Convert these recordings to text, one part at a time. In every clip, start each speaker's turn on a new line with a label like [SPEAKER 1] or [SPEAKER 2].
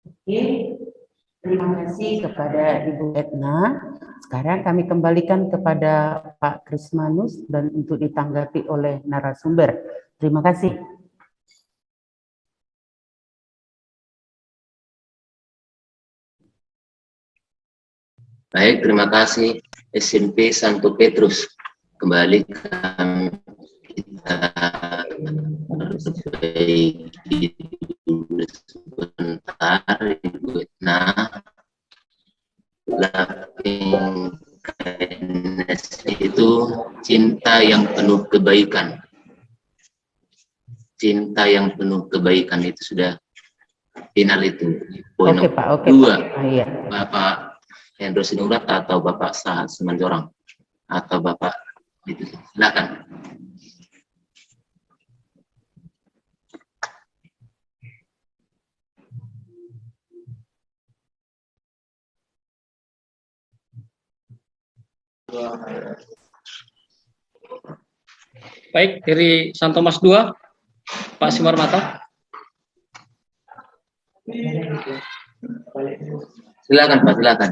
[SPEAKER 1] Oke, terima kasih kepada Ibu Etna. Sekarang kami kembalikan kepada Pak Krismanus dan untuk ditanggapi oleh narasumber. Terima kasih.
[SPEAKER 2] Baik, terima kasih SMP Santo Petrus. Kembali kita perbaiki dulu sebentar, Ibu Etna. Loving kindness itu cinta yang penuh kebaikan. Cinta yang penuh kebaikan itu sudah final itu. Poin
[SPEAKER 1] Oke, Pak. Oke,
[SPEAKER 2] 2.
[SPEAKER 1] Pak. Iya.
[SPEAKER 2] Bapak Hendro Sinurat atau Bapak Sahat Semanjorang atau Bapak itu, silakan.
[SPEAKER 3] Baik, dari Santo Mas 2, Pak Simar Mata.
[SPEAKER 2] Silakan Pak, silakan.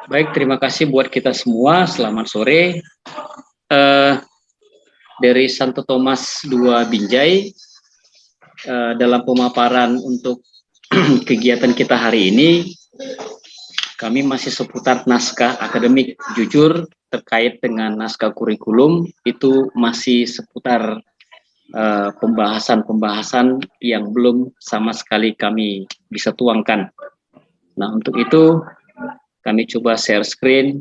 [SPEAKER 3] Baik, terima kasih buat kita semua. Selamat sore. Dari Santo Thomas 2 Binjai, dalam pemaparan untuk kegiatan kita hari ini, kami masih seputar naskah akademik. Jujur, terkait dengan naskah kurikulum, itu masih seputar pembahasan-pembahasan yang belum sama sekali kami bisa tuangkan. Nah, untuk itu kami coba share screen.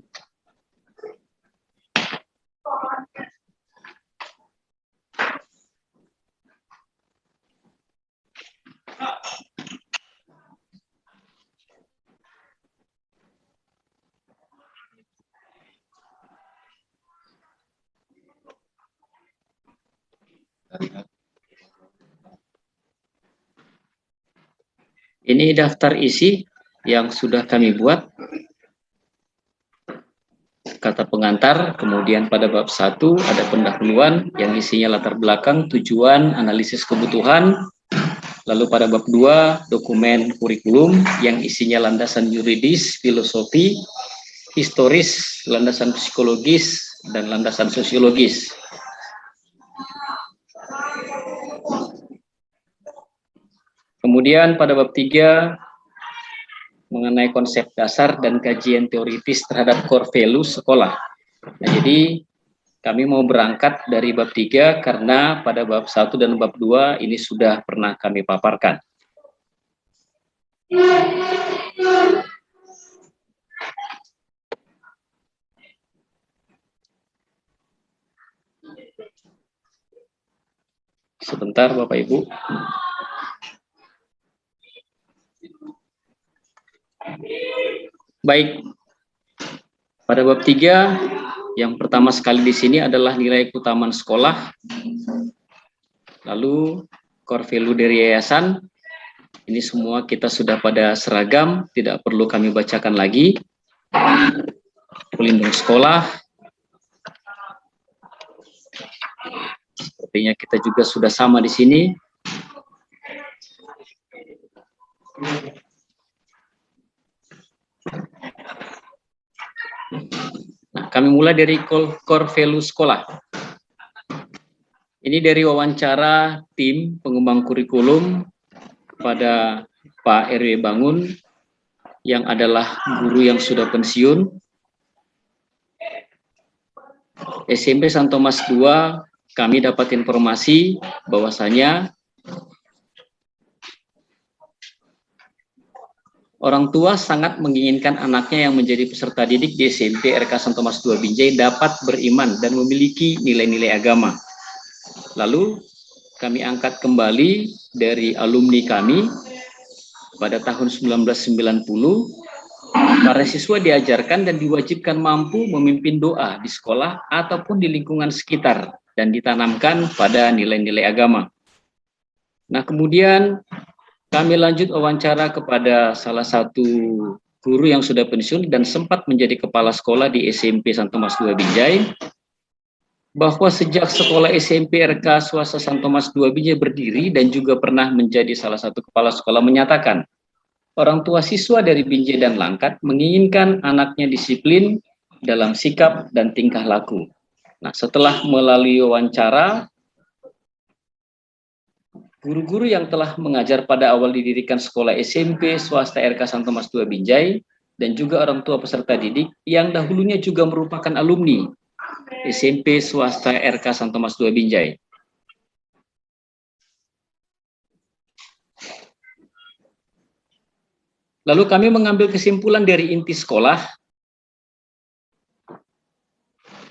[SPEAKER 3] Ini daftar isi yang sudah kami buat. Kata pengantar, kemudian pada bab 1 ada pendahuluan yang isinya latar belakang, tujuan, analisis kebutuhan. Lalu pada bab 2, dokumen kurikulum yang isinya landasan yuridis, filosofi, historis, landasan psikologis, dan landasan sosiologis. Kemudian pada bab 3 mengenai konsep dasar dan kajian teoritis terhadap core value sekolah. Nah, jadi kami mau berangkat dari bab 3 karena pada bab 1 dan bab 2 ini sudah pernah kami paparkan. Sebentar Bapak Ibu. Baik, pada bab 3 yang pertama sekali di sini adalah nilai keutamaan sekolah, lalu core value dari yayasan. Ini semua kita sudah pada seragam, tidak perlu kami bacakan lagi. Pelindung sekolah, sepertinya kita juga sudah sama di sini. Nah, kami mulai dari core value sekolah. Ini dari wawancara tim pengembang kurikulum pada Pak RW Bangun yang adalah guru yang sudah pensiun. SMP Santo Mas 2, kami dapat informasi bahwasanya orang tua sangat menginginkan anaknya yang menjadi peserta didik di SMP RK Santo Mas 2 Binjai dapat beriman dan memiliki nilai-nilai agama. Lalu kami angkat kembali dari alumni kami pada tahun 1990, para siswa diajarkan dan diwajibkan mampu memimpin doa di sekolah ataupun di lingkungan sekitar dan ditanamkan pada nilai-nilai agama. Nah, kemudian kami lanjut wawancara kepada salah satu guru yang sudah pensiun dan sempat menjadi kepala sekolah di SMP Santo Mas 2 Binjai. bahwa sejak sekolah SMP RK Swasta Santo Thomas II Binjai berdiri dan juga pernah menjadi salah satu kepala sekolah menyatakan, orang tua siswa dari Binjai dan Langkat menginginkan anaknya disiplin dalam sikap dan tingkah laku. Nah, setelah melalui wawancara, guru-guru yang telah mengajar pada awal didirikan sekolah SMP swasta RK Santo Thomas II Binjai dan juga orang tua peserta didik yang dahulunya juga merupakan alumni SMP swasta RK Santo Thomas II Binjai. Lalu kami mengambil kesimpulan dari inti sekolah.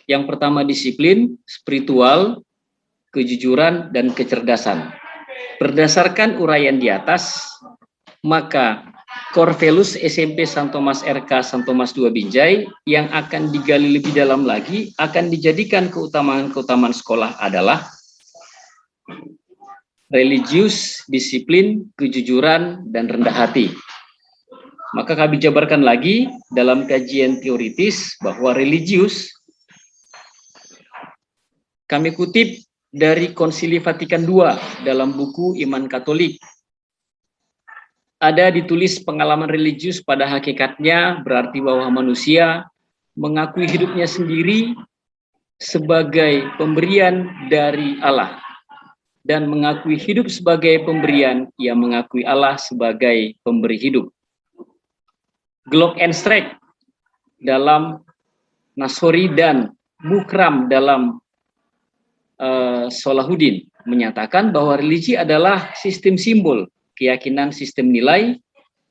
[SPEAKER 3] Yang pertama disiplin, spiritual, kejujuran, dan kecerdasan. Berdasarkan uraian di atas, maka core values SMP Santo Thomas RK Santo Thomas II Binjai yang akan digali lebih dalam lagi akan dijadikan keutamaan-keutamaan sekolah adalah religius, disiplin, kejujuran, dan rendah hati. Maka kami jabarkan lagi dalam kajian teoritis bahwa religius kami kutip dari Konsili Vatikan II dalam buku Iman Katolik. Ada ditulis pengalaman religius pada hakikatnya berarti bahwa manusia mengakui hidupnya sendiri sebagai pemberian dari Allah dan mengakui hidup sebagai pemberian, ia mengakui Allah sebagai pemberi hidup. Glock and Strike dalam Nasori dan Mukram dalam Solahuddin menyatakan bahwa religi adalah sistem simbol, keyakinan, sistem nilai,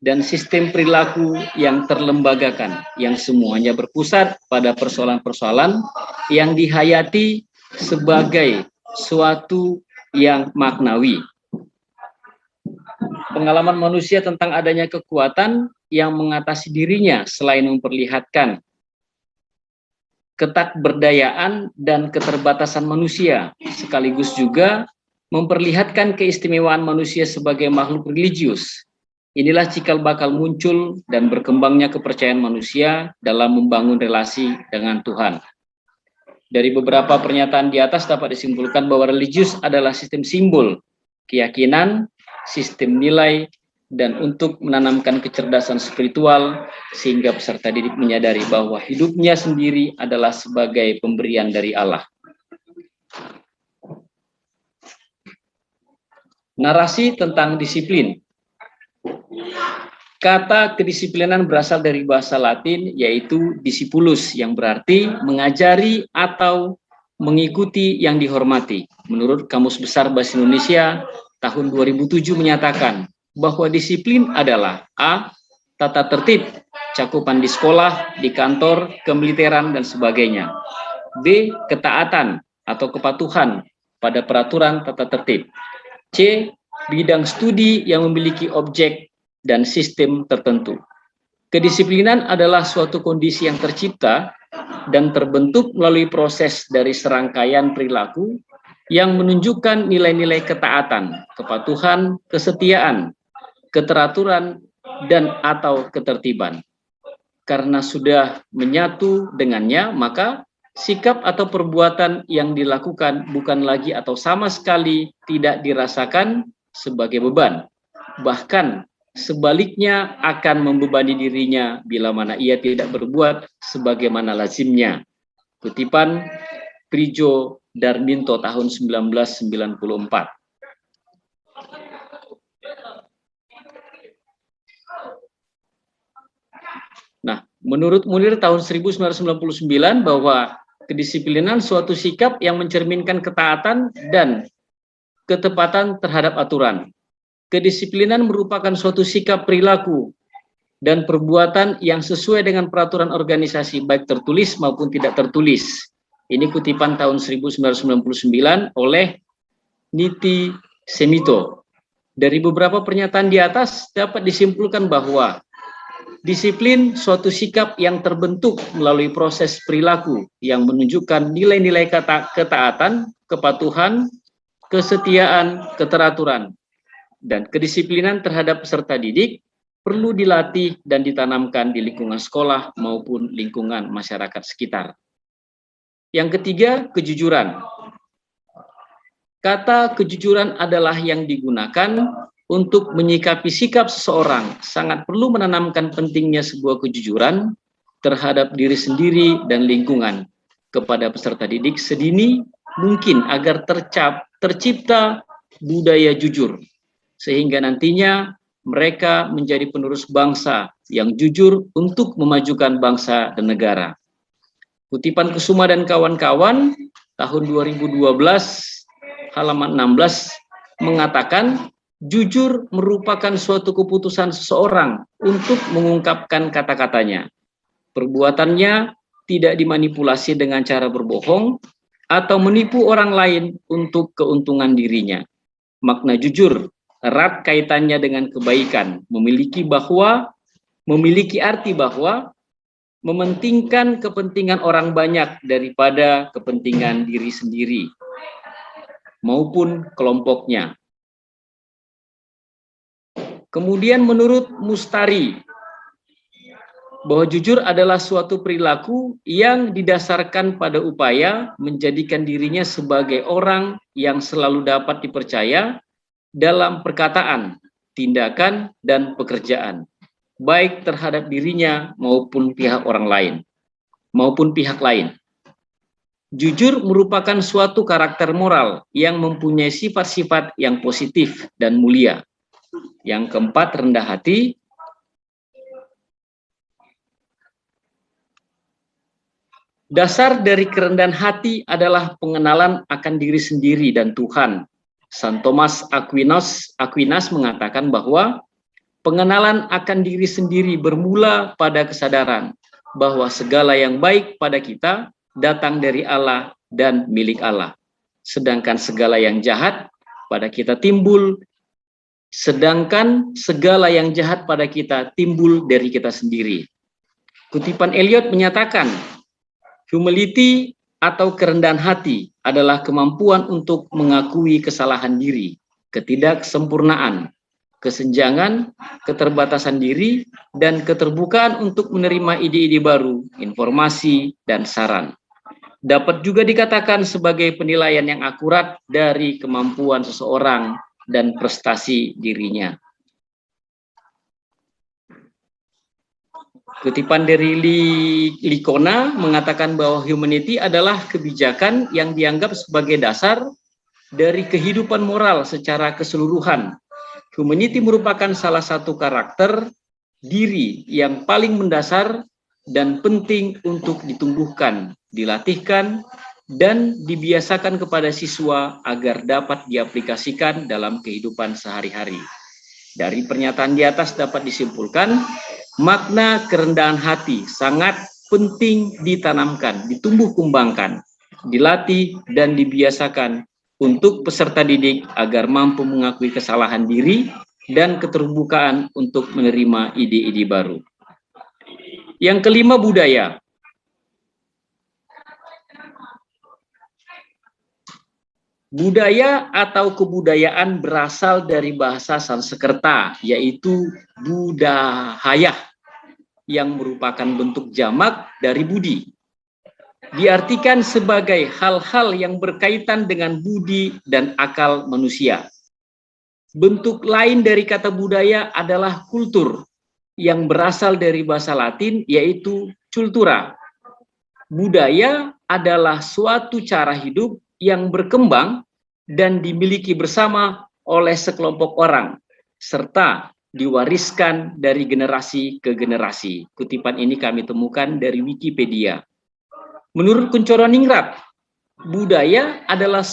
[SPEAKER 3] dan sistem perilaku yang terlembagakan, yang semuanya berpusat pada persoalan-persoalan yang dihayati sebagai suatu yang maknawi. Pengalaman manusia tentang adanya kekuatan yang mengatasi dirinya selain memperlihatkan ketakberdayaan dan keterbatasan manusia, sekaligus juga memperlihatkan keistimewaan manusia sebagai makhluk religius. Inilah cikal bakal muncul dan berkembangnya kepercayaan manusia dalam membangun relasi dengan Tuhan. Dari beberapa pernyataan di atas dapat disimpulkan bahwa religius adalah sistem simbol, keyakinan, sistem nilai, dan untuk menanamkan kecerdasan spiritual sehingga peserta didik menyadari bahwa hidupnya sendiri adalah sebagai pemberian dari Allah. Narasi tentang disiplin. Kata kedisiplinan berasal dari bahasa Latin yaitu discipulus yang berarti mengajari atau mengikuti yang dihormati. Menurut Kamus Besar Bahasa Indonesia tahun 2007 menyatakan bahwa disiplin adalah A. Tata tertib, cakupan di sekolah, di kantor, kemiliteran, dan sebagainya. B. Ketaatan atau kepatuhan pada peraturan tata tertib. C. Bidang studi yang memiliki objek dan sistem tertentu. Kedisiplinan adalah suatu kondisi yang tercipta dan terbentuk melalui proses dari serangkaian perilaku yang menunjukkan nilai-nilai ketaatan, kepatuhan, kesetiaan, keteraturan, dan atau ketertiban. Karena sudah menyatu dengannya, maka sikap atau perbuatan yang dilakukan bukan lagi atau sama sekali tidak dirasakan sebagai beban. Bahkan sebaliknya akan membebani dirinya bila mana ia tidak berbuat sebagaimana lazimnya. Kutipan Prijo Darminto tahun 1994. Nah, menurut Munir tahun 1999 bahwa kedisiplinan suatu sikap yang mencerminkan ketaatan dan ketepatan terhadap aturan. Kedisiplinan merupakan suatu sikap perilaku dan perbuatan yang sesuai dengan peraturan organisasi baik tertulis maupun tidak tertulis. Ini kutipan tahun 1999 oleh Niti Semito. Dari beberapa pernyataan di atas dapat disimpulkan bahwa disiplin suatu sikap yang terbentuk melalui proses perilaku yang menunjukkan nilai-nilai ketaatan, kepatuhan, kesetiaan, keteraturan, dan kedisiplinan terhadap peserta didik perlu dilatih dan ditanamkan di lingkungan sekolah maupun lingkungan masyarakat sekitar. Yang ketiga, kejujuran. Kata kejujuran adalah yang digunakan untuk menyikapi sikap seseorang. Sangat perlu menanamkan pentingnya sebuah kejujuran terhadap diri sendiri dan lingkungan kepada peserta didik sedini mungkin agar tercipta budaya jujur, sehingga nantinya mereka menjadi penerus bangsa yang jujur untuk memajukan bangsa dan negara. Kutipan Kusuma dan kawan-kawan tahun 2012 halaman 16 mengatakan, jujur merupakan suatu keputusan seseorang untuk mengungkapkan kata-katanya. Perbuatannya tidak dimanipulasi dengan cara berbohong atau menipu orang lain untuk keuntungan dirinya. Makna jujur erat kaitannya dengan kebaikan, memiliki arti bahwa mementingkan kepentingan orang banyak daripada kepentingan diri sendiri maupun kelompoknya. Kemudian menurut Mustari, bahwa jujur adalah suatu perilaku yang didasarkan pada upaya menjadikan dirinya sebagai orang yang selalu dapat dipercaya dalam perkataan, tindakan, dan pekerjaan, baik terhadap dirinya maupun pihak lain. Jujur merupakan suatu karakter moral yang mempunyai sifat-sifat yang positif dan mulia. Yang keempat, rendah hati. Dasar dari kerendahan hati adalah pengenalan akan diri sendiri dan Tuhan. Saint Thomas Aquinas mengatakan bahwa pengenalan akan diri sendiri bermula pada kesadaran bahwa segala yang baik pada kita datang dari Allah dan milik Allah. Sedangkan segala yang jahat pada kita timbul dari kita sendiri. Kutipan Eliot menyatakan, humility atau kerendahan hati adalah kemampuan untuk mengakui kesalahan diri, ketidaksempurnaan, kesenjangan, keterbatasan diri, dan keterbukaan untuk menerima ide-ide baru, informasi, dan saran. Dapat juga dikatakan sebagai penilaian yang akurat dari kemampuan seseorang dan prestasi dirinya. Kutipan dari Licona mengatakan bahwa humanity adalah kebijakan yang dianggap sebagai dasar dari kehidupan moral secara keseluruhan. Humanity merupakan salah satu karakter diri yang paling mendasar dan penting untuk ditumbuhkan, dilatihkan, dan dibiasakan kepada siswa agar dapat diaplikasikan dalam kehidupan sehari-hari. Dari pernyataan di atas dapat disimpulkan, makna kerendahan hati sangat penting ditanamkan, ditumbuh kembangkan, dilatih, dan dibiasakan untuk peserta didik agar mampu mengakui kesalahan diri dan keterbukaan untuk menerima ide-ide baru. Yang kelima, budaya. Budaya atau kebudayaan berasal dari bahasa Sanskerta, yaitu budahaya, yang merupakan bentuk jamak dari budi. Diartikan sebagai hal-hal yang berkaitan dengan budi dan akal manusia. Bentuk lain dari kata budaya adalah kultur, yang berasal dari bahasa Latin, yaitu cultura. Budaya adalah suatu cara hidup yang berkembang dan dimiliki bersama oleh sekelompok orang, serta diwariskan dari generasi ke generasi. Kutipan ini kami temukan dari Wikipedia. Menurut Kuncoro Ningrat, budaya adalah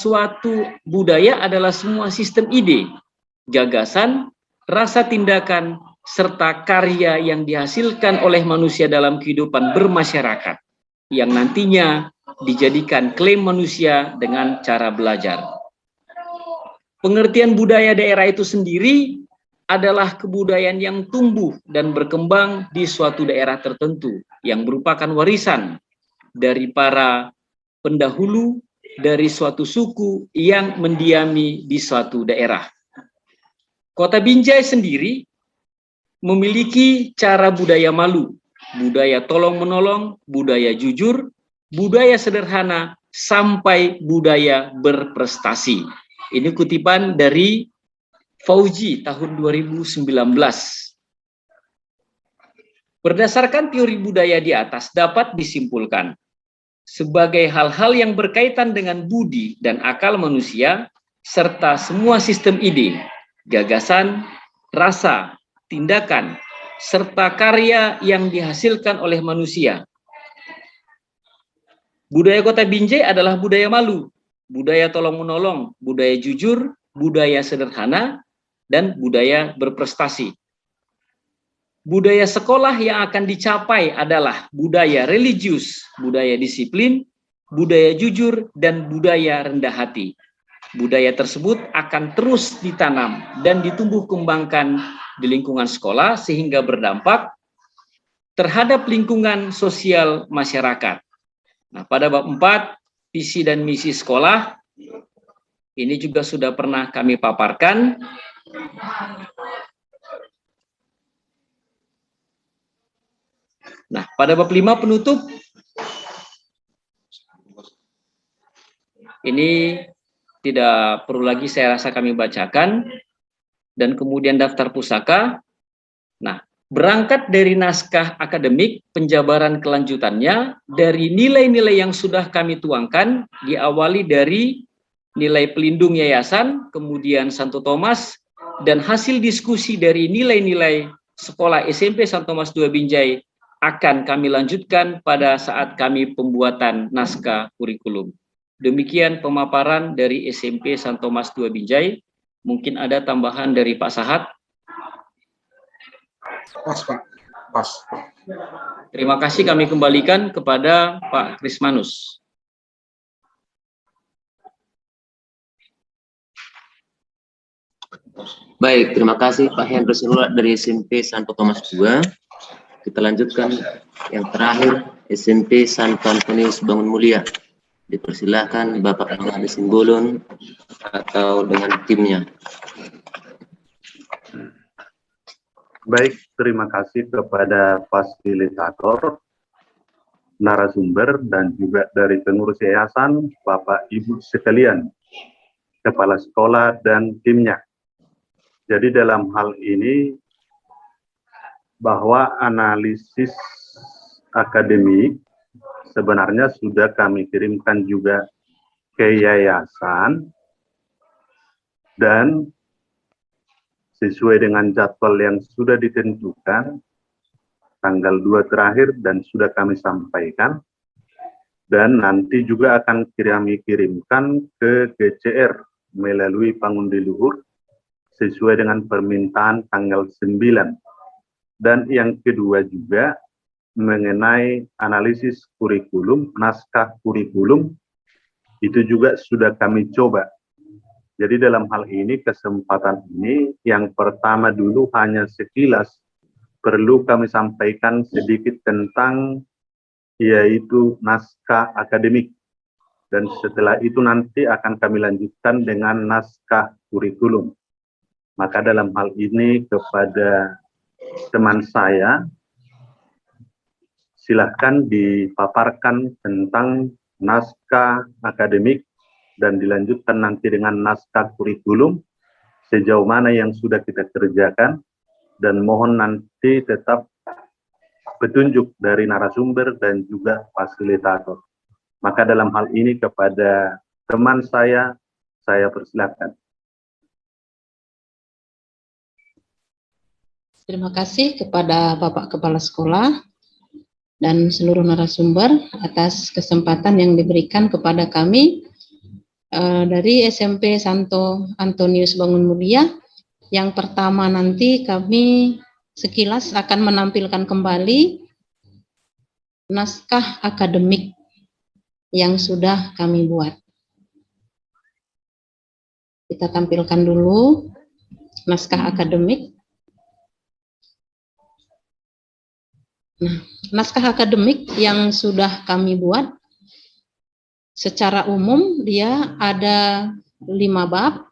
[SPEAKER 3] semua sistem ide, gagasan, rasa tindakan, serta karya yang dihasilkan oleh manusia dalam kehidupan bermasyarakat, yang nantinya dijadikan klaim manusia dengan cara belajar. Pengertian budaya daerah itu sendiri adalah kebudayaan yang tumbuh dan berkembang di suatu daerah tertentu, yang merupakan warisan dari para pendahulu dari suatu suku yang mendiami di suatu daerah. Kota Binjai sendiri memiliki cara budaya malu, budaya tolong-menolong, budaya jujur, budaya sederhana sampai budaya berprestasi. Ini kutipan dari Fauji tahun 2019. Berdasarkan teori budaya di atas dapat disimpulkan sebagai hal-hal yang berkaitan dengan budi dan akal manusia serta semua sistem ide, gagasan, rasa, tindakan, serta karya yang dihasilkan oleh manusia. Budaya Kota Binjai adalah budaya malu, budaya tolong-menolong, budaya jujur, budaya sederhana, dan budaya berprestasi. Budaya sekolah yang akan dicapai adalah budaya religius, budaya disiplin, budaya jujur, dan budaya rendah hati. Budaya tersebut akan terus ditanam dan ditumbuh kembangkan di lingkungan sekolah sehingga berdampak terhadap lingkungan sosial masyarakat. Nah, pada bab 4, visi dan misi sekolah, ini juga sudah pernah kami paparkan. Nah, pada bab 5 penutup, ini tidak perlu lagi saya rasa kami bacakan, dan kemudian daftar pusaka. Nah, berangkat dari naskah akademik, penjabaran kelanjutannya dari nilai-nilai yang sudah kami tuangkan, diawali dari nilai pelindung yayasan, kemudian Santo Thomas, dan hasil diskusi dari nilai-nilai sekolah SMP Santo Thomas II Binjai akan kami lanjutkan pada saat kami pembuatan naskah kurikulum. Demikian pemaparan dari SMP Santo Thomas II Binjai. Mungkin ada tambahan dari Pak Sahat.
[SPEAKER 4] Pas, Pak. Pas.
[SPEAKER 3] Terima kasih, kami kembalikan kepada Pak Krismanus.
[SPEAKER 2] Baik, terima kasih Pak Hendro Sinula dari SMP Santo Thomas II. Kita lanjutkan yang terakhir, SMP Santo Antonius Bangun Mulia. Dipersilahkan Bapak Mengadi Simbolon atau dengan timnya.
[SPEAKER 5] Baik, terima kasih kepada fasilitator, narasumber, dan juga dari pengurus yayasan, Bapak Ibu sekalian, kepala sekolah dan timnya. Jadi dalam hal ini, bahwa analisis akademik sebenarnya sudah kami kirimkan juga ke yayasan, dan sesuai dengan jadwal yang sudah ditentukan, tanggal 2 terakhir dan sudah kami sampaikan, dan nanti juga akan kami kirimkan ke GCR melalui Pangundi Luhur sesuai dengan permintaan tanggal 9. Dan yang kedua juga mengenai analisis kurikulum, naskah kurikulum, itu juga sudah kami coba. Jadi dalam hal ini, kesempatan ini, yang pertama dulu hanya sekilas perlu kami sampaikan sedikit tentang yaitu naskah akademik. Dan setelah itu nanti akan kami lanjutkan dengan naskah kurikulum. Maka dalam hal ini kepada teman saya, silahkan dipaparkan tentang naskah akademik dan dilanjutkan nanti dengan naskah kurikulum sejauh mana yang sudah kita kerjakan, dan mohon nanti tetap petunjuk dari narasumber dan juga fasilitator. Maka dalam hal ini kepada teman saya persilahkan.
[SPEAKER 6] Terima kasih kepada Bapak Kepala Sekolah dan seluruh narasumber atas kesempatan yang diberikan kepada kami dari SMP Santo Antonius Bangun Mulia. Yang pertama nanti kami sekilas akan menampilkan kembali naskah akademik yang sudah kami buat. Kita tampilkan dulu naskah akademik. Nah, naskah akademik yang sudah kami buat secara umum dia ada 5 bab.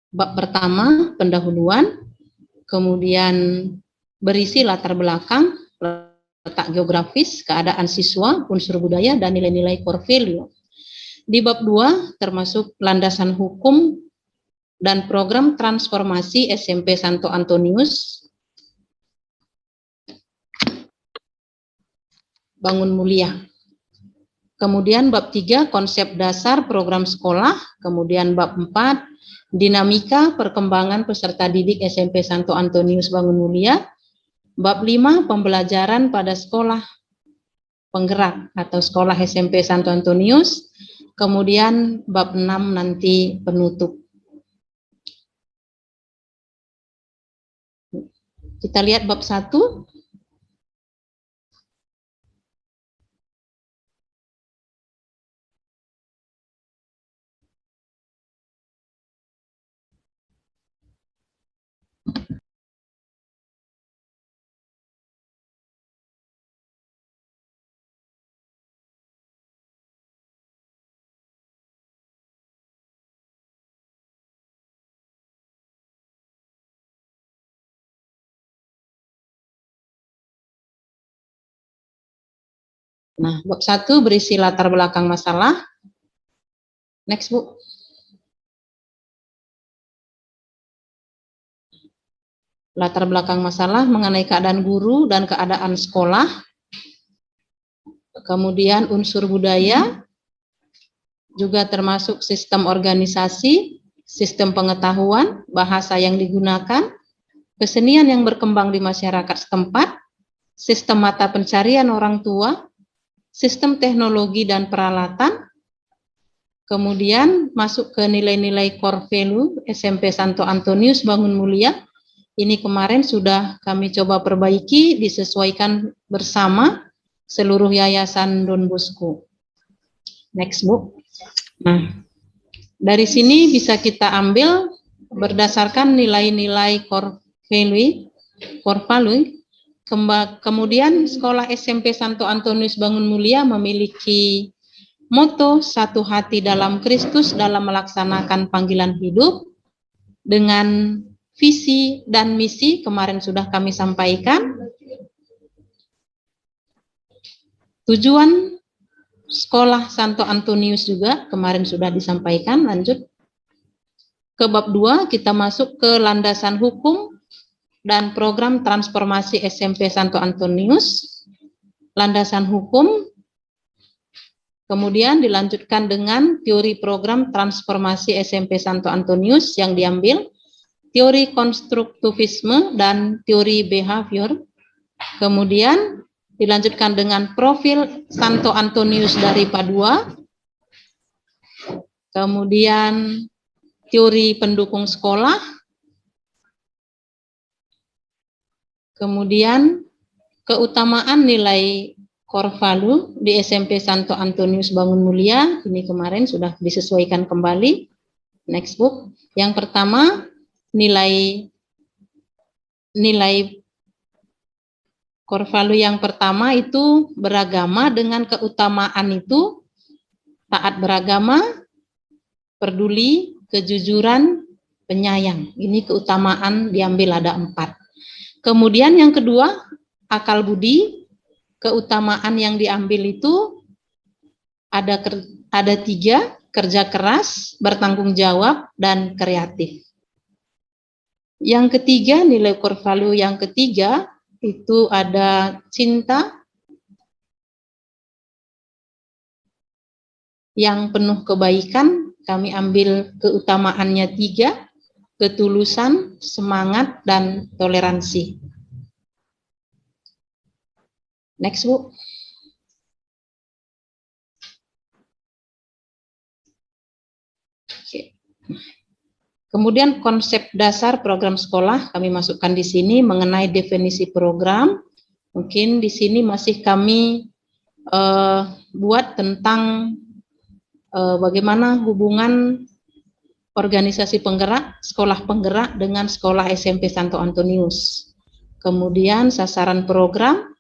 [SPEAKER 6] Bab pertama pendahuluan, kemudian berisi latar belakang, letak geografis, keadaan siswa, unsur budaya, dan nilai-nilai core value. Di bab 2 termasuk landasan hukum dan program transformasi SMP Santo Antonius Bangun Mulia. Kemudian bab 3 konsep dasar program sekolah, kemudian bab 4 dinamika perkembangan peserta didik SMP Santo Antonius Bangun Mulia, bab 5 pembelajaran pada sekolah penggerak atau sekolah SMP Santo Antonius, kemudian bab 6 nanti penutup. Kita lihat bab 1. Nah, bab 1 berisi latar belakang masalah. Next, Bu. Latar belakang masalah mengenai keadaan guru dan keadaan sekolah. Kemudian unsur budaya, juga termasuk sistem organisasi, sistem pengetahuan, bahasa yang digunakan, kesenian yang berkembang di masyarakat setempat, sistem mata pencarian orang tua, sistem teknologi dan peralatan, kemudian masuk ke nilai-nilai core value SMP Santo Antonius Bangun Mulia. Ini kemarin sudah kami coba perbaiki, disesuaikan bersama seluruh yayasan Don Bosco. Next, Bu. Nah, dari sini bisa kita ambil berdasarkan nilai-nilai core value. Kemudian sekolah SMP Santo Antonius Bangun Mulia memiliki moto satu hati dalam Kristus dalam melaksanakan panggilan hidup dengan visi dan misi kemarin sudah kami sampaikan. Tujuan sekolah Santo Antonius juga kemarin sudah disampaikan. Lanjut ke bab 2, kita masuk ke landasan hukum dan program transformasi SMP Santo Antonius. Landasan hukum, kemudian dilanjutkan dengan teori program transformasi SMP Santo Antonius yang diambil, teori konstruktivisme dan teori behavior. Kemudian dilanjutkan dengan profil Santo Antonius dari Padua. Kemudian teori pendukung sekolah. Kemudian keutamaan nilai core value di SMP Santo Antonius Bangun Mulia, ini kemarin sudah disesuaikan kembali. Next, book. Yang pertama, nilai core value yang pertama itu beragama, dengan keutamaan itu taat beragama, peduli, kejujuran, penyayang. Ini keutamaan diambil ada 4. Kemudian yang kedua, akal budi. Keutamaan yang diambil itu ada 3, kerja keras, bertanggung jawab, dan kreatif. Yang ketiga, nilai core value yang ketiga itu ada cinta yang penuh kebaikan. Kami ambil keutamaannya 3, ketulusan, semangat, dan toleransi. Next, Bu. Oke. Kemudian konsep dasar program sekolah kami masukkan di sini mengenai definisi program. Mungkin di sini masih kami buat tentang bagaimana hubungan organisasi penggerak, sekolah penggerak dengan sekolah SMP Santo Antonius. Kemudian sasaran program.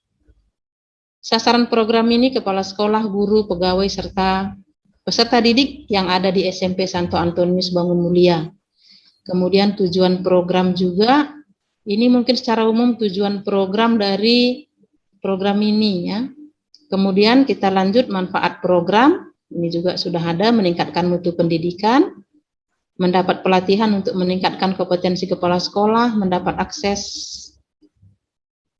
[SPEAKER 6] Sasaran program ini kepala sekolah, guru, pegawai, serta peserta didik yang ada di SMP Santo Antonius Bangun Mulia. Kemudian tujuan program juga, ini mungkin secara umum tujuan program dari program ini ya. Kemudian kita lanjut manfaat program, ini juga sudah ada, meningkatkan mutu pendidikan, mendapat pelatihan untuk meningkatkan kompetensi kepala sekolah, mendapat akses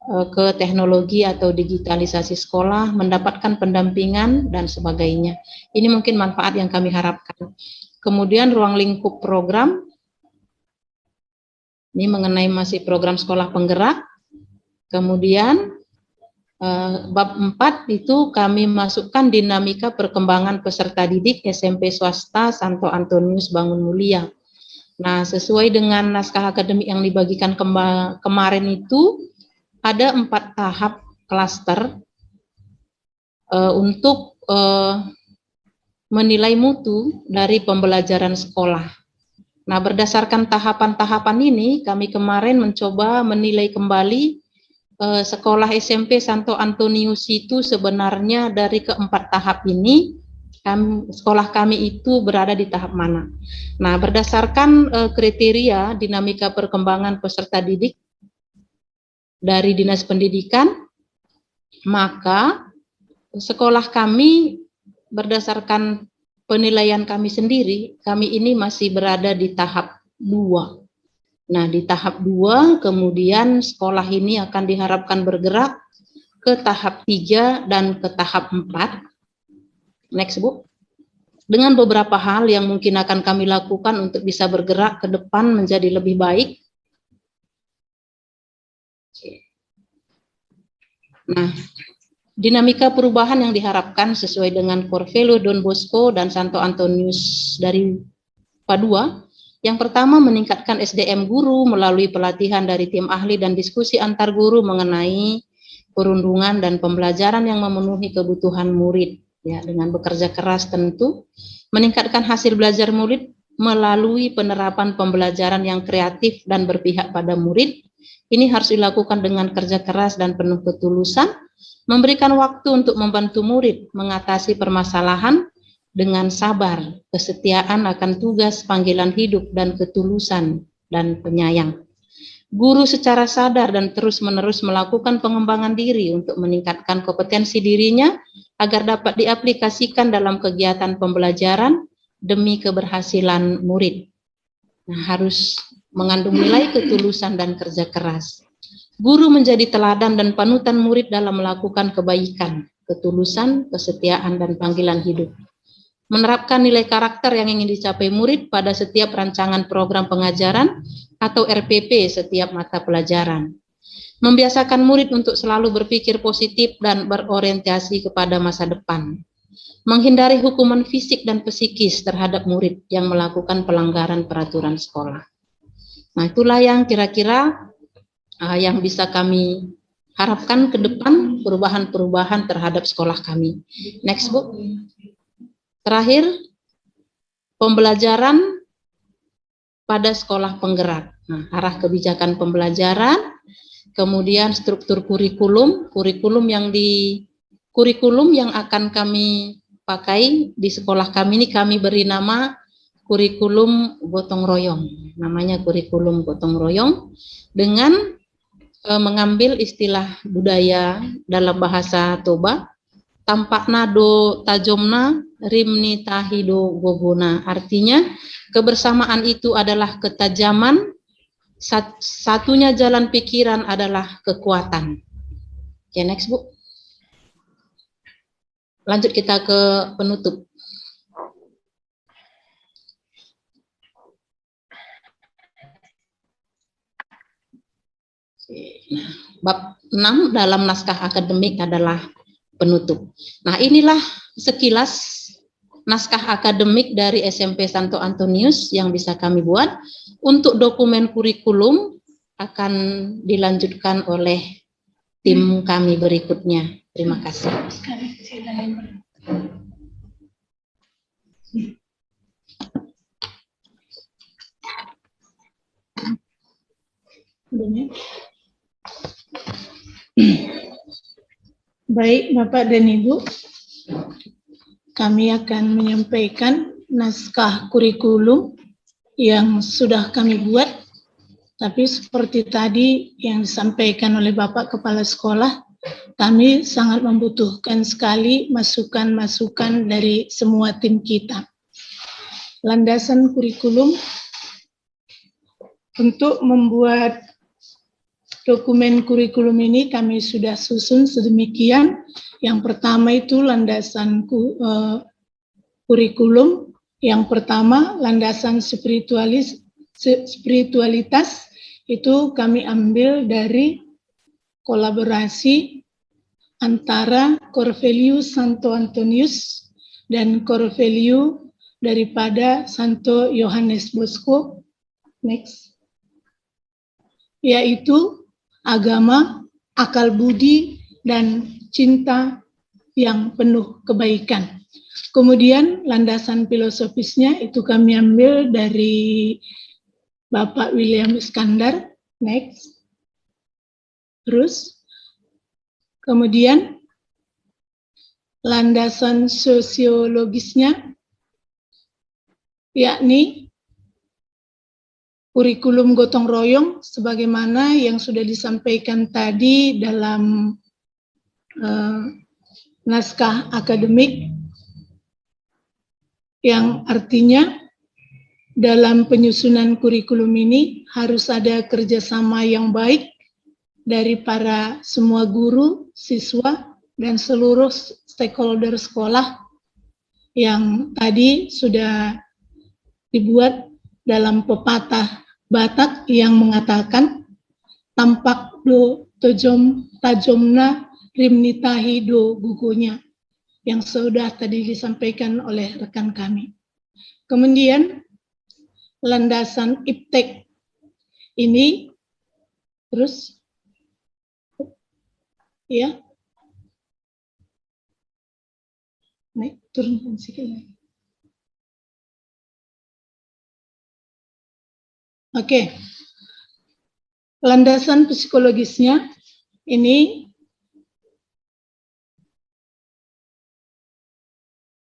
[SPEAKER 6] ke teknologi atau digitalisasi sekolah, mendapatkan pendampingan, dan sebagainya. Ini mungkin manfaat yang kami harapkan. Kemudian ruang lingkup program, ini mengenai masih program sekolah penggerak. Kemudian bab 4 itu kami masukkan dinamika perkembangan peserta didik SMP swasta Santo Antonius Bangun Mulia. Nah, sesuai dengan naskah akademik yang dibagikan kemarin itu, ada 4 tahap klaster untuk menilai mutu dari pembelajaran sekolah. Nah, berdasarkan tahapan-tahapan ini, kami kemarin mencoba menilai kembali sekolah SMP Santo Antonius itu sebenarnya dari keempat tahap ini, sekolah kami itu berada di tahap mana. Nah, berdasarkan kriteria dinamika perkembangan peserta didik dari Dinas Pendidikan, maka sekolah kami berdasarkan penilaian kami sendiri, kami ini masih berada di tahap 2. Nah, di tahap 2 kemudian sekolah ini akan diharapkan bergerak ke tahap 3 dan ke tahap 4. Next, Bu. Dengan beberapa hal yang mungkin akan kami lakukan untuk bisa bergerak ke depan menjadi lebih baik. Nah, dinamika perubahan yang diharapkan sesuai dengan Corvelo Don Bosco dan Santo Antonius dari Padua. Yang pertama, meningkatkan SDM guru melalui pelatihan dari tim ahli dan diskusi antar guru mengenai perundungan dan pembelajaran yang memenuhi kebutuhan murid. Ya, dengan bekerja keras tentu, meningkatkan hasil belajar murid melalui penerapan pembelajaran yang kreatif dan berpihak pada murid. Ini harus dilakukan dengan kerja keras dan penuh ketulusan, memberikan waktu untuk membantu murid mengatasi permasalahan dengan sabar, kesetiaan akan tugas panggilan hidup, dan ketulusan dan penyayang. Guru secara sadar dan terus-menerus melakukan pengembangan diri untuk meningkatkan kompetensi dirinya agar dapat diaplikasikan dalam kegiatan pembelajaran demi keberhasilan murid. Nah, harus mengandung nilai ketulusan dan kerja keras. Guru menjadi teladan dan panutan murid dalam melakukan kebaikan, ketulusan, kesetiaan, dan panggilan hidup. Menerapkan nilai karakter yang ingin dicapai murid pada setiap rancangan program pengajaran atau RPP setiap mata pelajaran. Membiasakan murid untuk selalu berpikir positif dan berorientasi kepada masa depan. Menghindari hukuman fisik dan psikis terhadap murid yang melakukan pelanggaran peraturan sekolah. Nah, itulah yang kira-kira yang bisa kami harapkan ke depan, perubahan-perubahan terhadap sekolah kami. Next, Bu. Terakhir, pembelajaran pada sekolah penggerak. Nah, arah kebijakan pembelajaran, kemudian struktur kurikulum yang akan kami pakai di sekolah kami ini kami beri nama kurikulum gotong royong. Namanya kurikulum gotong royong dengan mengambil istilah budaya dalam bahasa Toba, tampak nado tajomna rimni tahido gogona. Artinya kebersamaan itu adalah ketajaman, satunya jalan pikiran adalah kekuatan. Oke, next, Bu. Lanjut kita ke penutup. Nah, bab 6 dalam naskah akademik adalah penutup. Nah, inilah sekilas naskah akademik dari SMP Santo Antonius yang bisa kami buat. Untuk dokumen kurikulum akan dilanjutkan oleh tim kami berikutnya. Terima kasih.
[SPEAKER 4] Baik, Bapak dan Ibu, kami akan menyampaikan naskah kurikulum yang sudah kami buat, tapi seperti tadi yang disampaikan oleh Bapak Kepala Sekolah, kami sangat membutuhkan sekali masukan-masukan dari semua tim kita. Landasan kurikulum untuk membuat dokumen kurikulum ini kami sudah susun sedemikian. Yang pertama itu landasan kurikulum. Yang pertama landasan spiritualitas itu kami ambil dari kolaborasi antara Corvelius Santo Antonius dan Corvelius daripada Santo Yohanes Bosco. Next. Yaitu agama, akal budi, dan cinta yang penuh kebaikan. Kemudian landasan filosofisnya itu kami ambil dari Bapak William Iskandar. Next. Terus, kemudian landasan sosiologisnya yakni kurikulum gotong royong sebagaimana yang sudah disampaikan tadi dalam naskah akademik, yang artinya dalam penyusunan kurikulum ini harus ada kerjasama yang baik dari para semua guru, siswa, dan seluruh stakeholder sekolah yang tadi sudah dibuat dalam pepatah Batak yang mengatakan tampak do tajomna rimnitahi do gugunya, yang sudah tadi disampaikan oleh rekan kami. Kemudian landasan iptek ini terus ya, naik turunkan sedikit lagi. Oke, landasan psikologisnya ini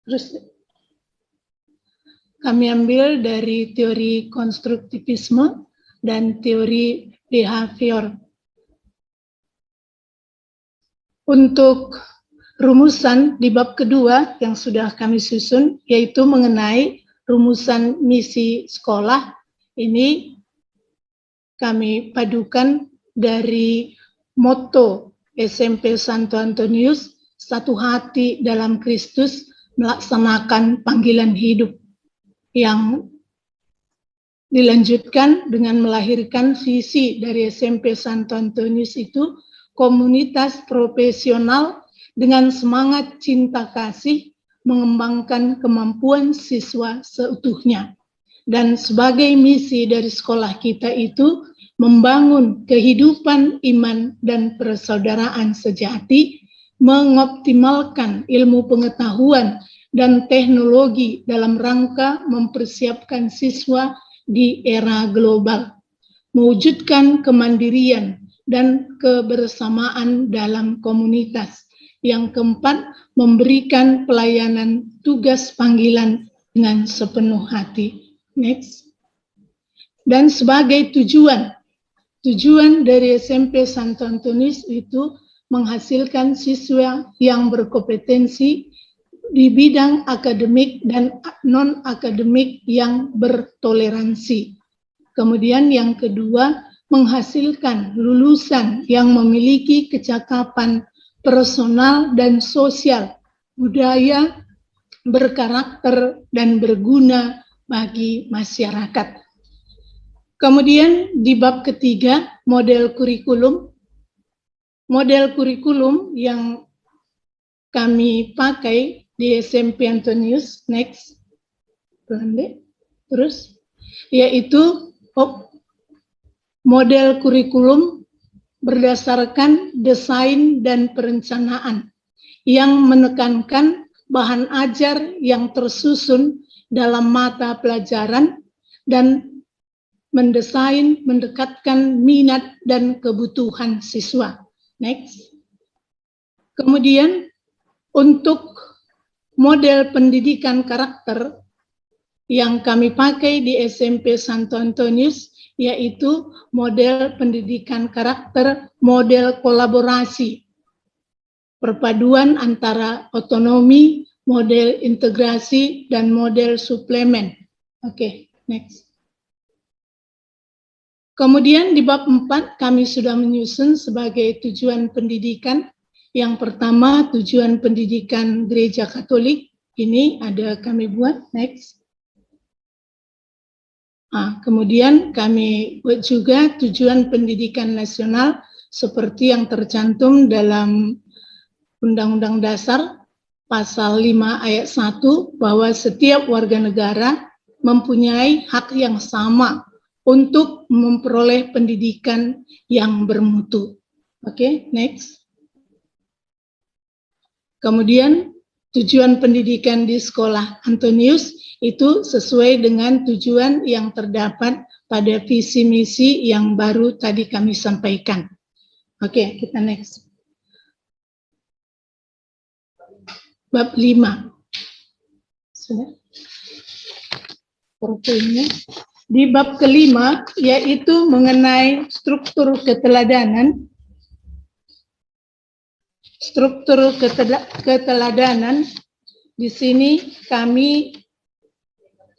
[SPEAKER 4] terus kami ambil dari teori konstruktivisme dan teori behavior. Untuk rumusan di bab kedua yang sudah kami susun, yaitu mengenai rumusan misi sekolah, ini kami padukan dari motto SMP Santo Antonius, satu hati dalam Kristus melaksanakan panggilan hidup, yang dilanjutkan dengan melahirkan visi dari SMP Santo Antonius itu komunitas profesional dengan semangat cinta kasih mengembangkan kemampuan siswa seutuhnya. Dan sebagai misi dari sekolah kita itu membangun kehidupan iman dan persaudaraan sejati, mengoptimalkan ilmu pengetahuan dan teknologi dalam rangka mempersiapkan siswa di era global, mewujudkan kemandirian dan kebersamaan dalam komunitas. Yang keempat, memberikan pelayanan tugas panggilan dengan sepenuh hati. Next. Dan sebagai tujuan dari SMP Santo Antonius itu menghasilkan siswa yang berkompetensi di bidang akademik dan non-akademik yang bertoleransi. Kemudian yang kedua, menghasilkan lulusan yang memiliki kecakapan personal dan sosial, budaya, berkarakter, dan berguna bagi masyarakat. Kemudian di bab ketiga, model kurikulum. Model kurikulum yang kami pakai di SMP Antonius, next, terus, yaitu model kurikulum berdasarkan desain dan perencanaan yang menekankan bahan ajar yang tersusun dalam mata pelajaran dan mendesain mendekatkan minat dan kebutuhan siswa. Next. Kemudian untuk model pendidikan karakter yang kami pakai di SMP Santo Antonius, yaitu model pendidikan karakter, model kolaborasi, perpaduan antara otonomi, model integrasi, dan model suplemen. Oke, next. Kemudian di bab 4 kami sudah menyusun sebagai tujuan pendidikan. Yang pertama, tujuan pendidikan Gereja Katolik. Ini ada kami buat, next. Kemudian kami buat juga tujuan pendidikan nasional seperti yang tercantum dalam Undang-Undang Dasar Pasal 5 ayat 1 bahwa setiap warga negara mempunyai hak yang sama untuk memperoleh pendidikan yang bermutu. Oke, next. Kemudian tujuan pendidikan di sekolah Antonius itu sesuai dengan tujuan yang terdapat pada visi misi yang baru tadi kami sampaikan. Oke, kita next. Bab 5. Sudah. Profilnya. Di bab kelima, yaitu mengenai struktur keteladanan. Struktur keteladanan, di sini kami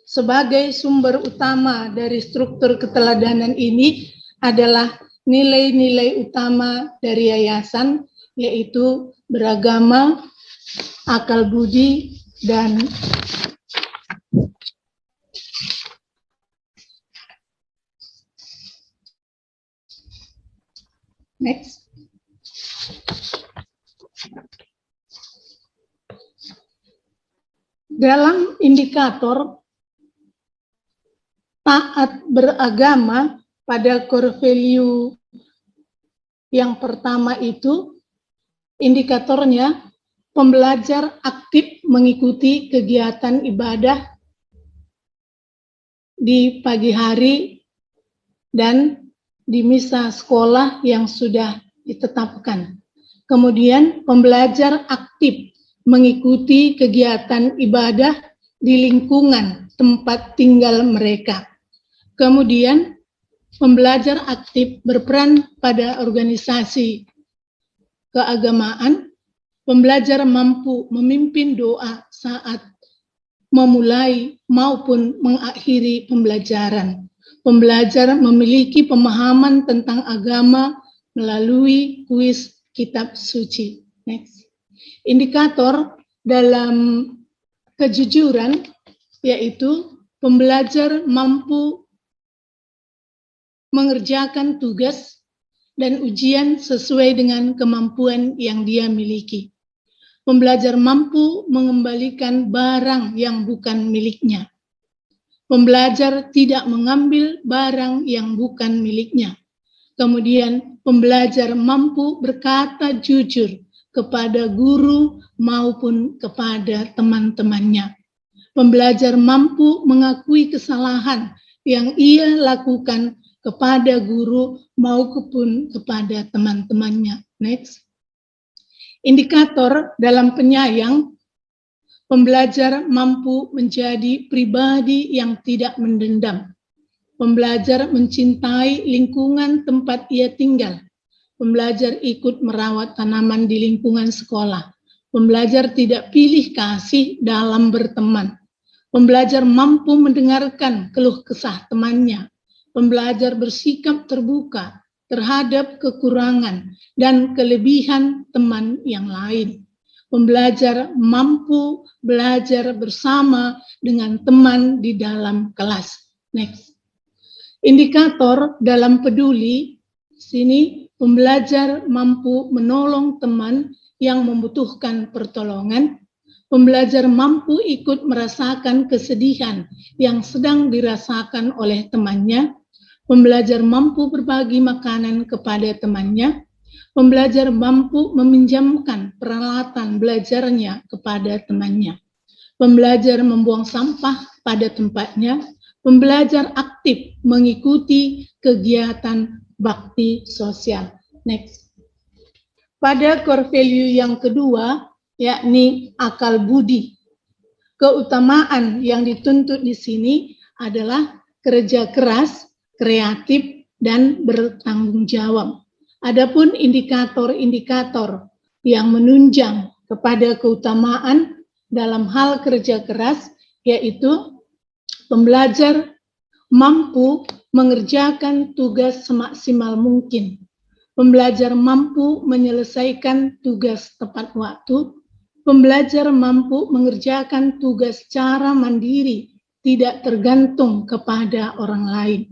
[SPEAKER 4] sebagai sumber utama dari struktur keteladanan ini adalah nilai-nilai utama dari yayasan, yaitu beragama, akal budi, dan next. Dalam indikator taat beragama pada core value yang pertama itu, indikatornya pembelajar aktif mengikuti kegiatan ibadah di pagi hari dan di misa sekolah yang sudah ditetapkan. Kemudian pembelajar aktif mengikuti kegiatan ibadah di lingkungan tempat tinggal mereka. Kemudian pembelajar aktif berperan pada organisasi keagamaan. Pembelajar mampu memimpin doa saat memulai maupun mengakhiri pembelajaran. Pembelajar memiliki pemahaman tentang agama melalui kuis kitab suci. Next. Indikator dalam kejujuran, yaitu pembelajar mampu mengerjakan tugas dan ujian sesuai dengan kemampuan yang dia miliki. Pembelajar mampu mengembalikan barang yang bukan miliknya. Pembelajar tidak mengambil barang yang bukan miliknya. Kemudian pembelajar mampu berkata jujur kepada guru maupun kepada teman-temannya. Pembelajar mampu mengakui kesalahan yang ia lakukan kepada guru maupun kepada teman-temannya. Next. Indikator dalam penyayang, pembelajar mampu menjadi pribadi yang tidak mendendam. Pembelajar mencintai lingkungan tempat ia tinggal. Pembelajar ikut merawat tanaman di lingkungan sekolah. Pembelajar tidak pilih kasih dalam berteman. Pembelajar mampu mendengarkan keluh kesah temannya. Pembelajar bersikap terbuka terhadap kekurangan dan kelebihan teman yang lain. Pembelajar mampu belajar bersama dengan teman di dalam kelas. Next. Indikator dalam peduli, sini pembelajar mampu menolong teman yang membutuhkan pertolongan. Pembelajar mampu ikut merasakan kesedihan yang sedang dirasakan oleh temannya. Pembelajar mampu berbagi makanan kepada temannya. Pembelajar mampu meminjamkan peralatan belajarnya kepada temannya. Pembelajar membuang sampah pada tempatnya. Pembelajar aktif mengikuti kegiatan bakti sosial. Next. Pada core value yang kedua, yakni akal budi. Keutamaan yang dituntut di sini adalah kerja keras, kreatif, dan bertanggung jawab. Adapun indikator-indikator yang menunjang kepada keutamaan dalam hal kerja keras, yaitu pembelajar mampu mengerjakan tugas semaksimal mungkin, pembelajar mampu menyelesaikan tugas tepat waktu, pembelajar mampu mengerjakan tugas secara mandiri, tidak tergantung kepada orang lain.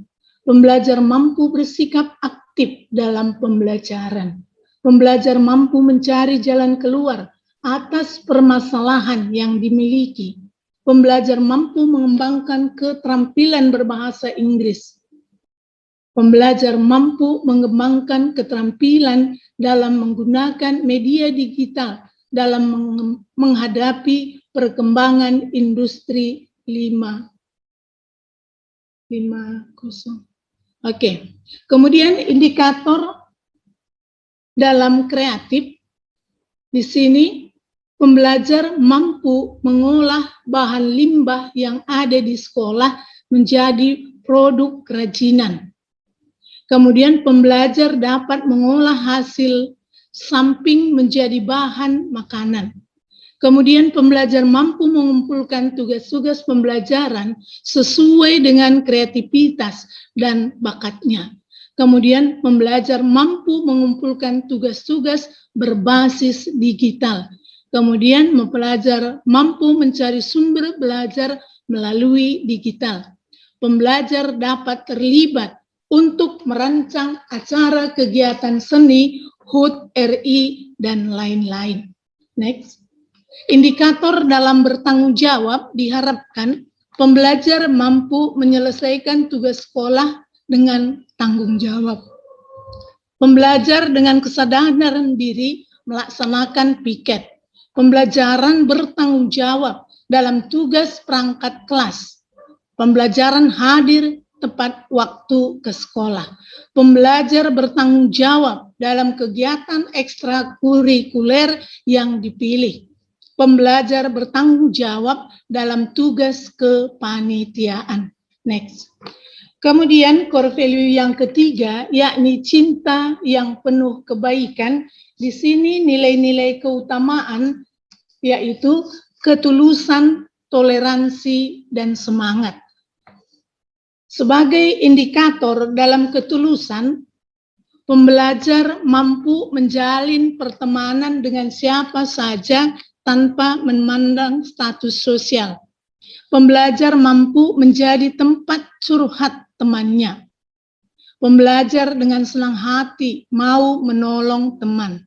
[SPEAKER 4] Pembelajar mampu bersikap aktif dalam pembelajaran. Pembelajar mampu mencari jalan keluar atas permasalahan yang dimiliki. Pembelajar mampu mengembangkan keterampilan berbahasa Inggris. Pembelajar mampu mengembangkan keterampilan dalam menggunakan media digital dalam menghadapi perkembangan industri 5.0. Oke. Kemudian indikator dalam kreatif, di sini pembelajar mampu mengolah bahan limbah yang ada di sekolah menjadi produk kerajinan. Kemudian pembelajar dapat mengolah hasil samping menjadi bahan makanan. Kemudian pembelajar mampu mengumpulkan tugas-tugas pembelajaran sesuai dengan kreativitas dan bakatnya. Kemudian pembelajar mampu mengumpulkan tugas-tugas berbasis digital. Kemudian pembelajar mampu mencari sumber belajar melalui digital. Pembelajar dapat terlibat untuk merancang acara kegiatan seni, HUT, RI, dan lain-lain. Next. Indikator dalam bertanggung jawab diharapkan pembelajar mampu menyelesaikan tugas sekolah dengan tanggung jawab. Pembelajar dengan kesadaran diri melaksanakan piket. Pembelajaran bertanggung jawab dalam tugas perangkat kelas. Pembelajaran hadir tepat waktu ke sekolah. Pembelajar bertanggung jawab dalam kegiatan ekstrakurikuler yang dipilih. Pembelajar bertanggung jawab dalam tugas kepanitiaan. Next. Kemudian core value yang ketiga, yakni cinta yang penuh kebaikan. Di sini nilai-nilai keutamaan yaitu ketulusan, toleransi, dan semangat. Sebagai indikator dalam ketulusan, pembelajar mampu menjalin pertemanan dengan siapa saja tanpa memandang status sosial. Pembelajar mampu menjadi tempat curhat temannya. Pembelajar dengan senang hati mau menolong teman.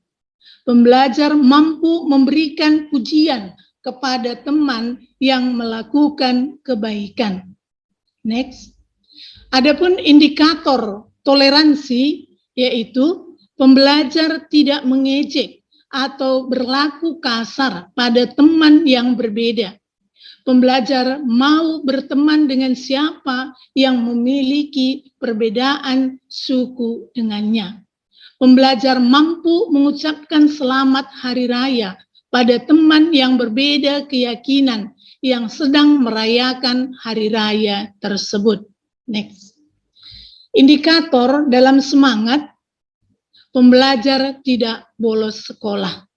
[SPEAKER 4] Pembelajar mampu memberikan pujian kepada teman yang melakukan kebaikan. Next. Adapun indikator toleransi yaitu pembelajar tidak mengejek atau berlaku kasar pada teman yang berbeda. Pembelajar mau berteman dengan siapa yang memiliki perbedaan suku dengannya. Pembelajar mampu mengucapkan selamat hari raya pada teman yang berbeda keyakinan yang sedang merayakan hari raya tersebut. Next. Indikator dalam semangat, pembelajar tidak bolos sekolah.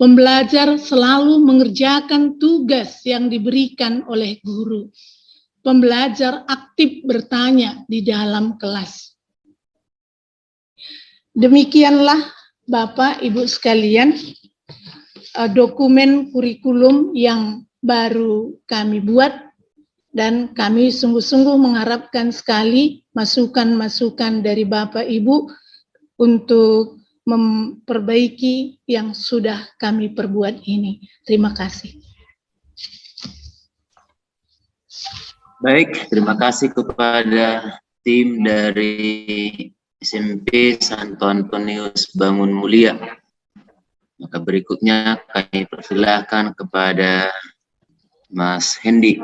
[SPEAKER 4] Pembelajar selalu mengerjakan tugas yang diberikan oleh guru. Pembelajar aktif bertanya di dalam kelas. Demikianlah Bapak, Ibu sekalian, dokumen kurikulum yang baru kami buat, dan kami sungguh-sungguh mengharapkan sekali masukan-masukan dari Bapak Ibu untuk memperbaiki yang sudah kami perbuat ini. Terima kasih.
[SPEAKER 2] Baik, terima kasih kepada tim dari SMP Santo Antonius Bangun Mulia. Maka berikutnya kami persilahkan kepada Mas Hendi.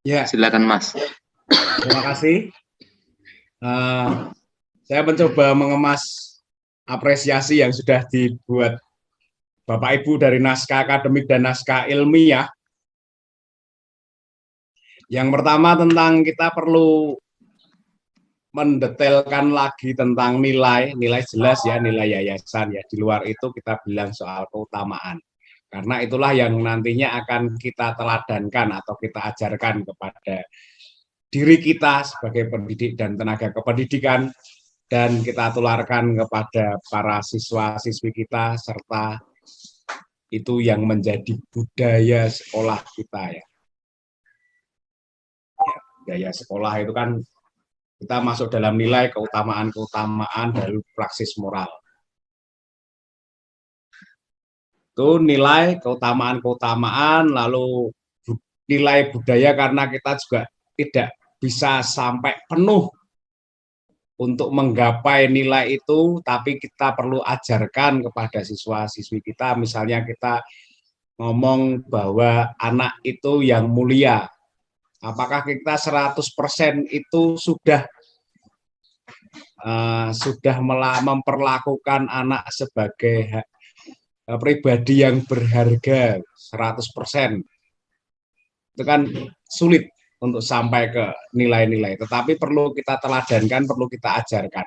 [SPEAKER 7] Ya.
[SPEAKER 2] Silakan Mas.
[SPEAKER 7] Terima kasih. Saya mencoba mengemas apresiasi yang sudah dibuat Bapak Ibu dari naskah akademik dan naskah ilmiah. Yang pertama tentang kita perlu mendetailkan lagi tentang nilai jelas ya, nilai yayasan ya. Di luar itu kita bilang soal keutamaan. Karena itulah yang nantinya akan kita teladankan atau kita ajarkan kepada diri kita sebagai pendidik dan tenaga kependidikan, dan kita tularkan kepada para siswa-siswi kita, serta itu yang menjadi budaya sekolah kita ya. Budaya sekolah itu kan kita masuk dalam nilai keutamaan-keutamaan dari praksis moral. Itu nilai keutamaan-keutamaan, lalu nilai budaya karena kita juga tidak bisa sampai penuh untuk menggapai nilai itu, tapi kita perlu ajarkan kepada siswa-siswi kita, misalnya kita ngomong bahwa anak itu yang mulia. Apakah kita 100% itu sudah memperlakukan anak sebagai pribadi yang berharga 100%? Itu kan sulit untuk sampai ke nilai-nilai, tetapi perlu kita teladankan, perlu kita ajarkan.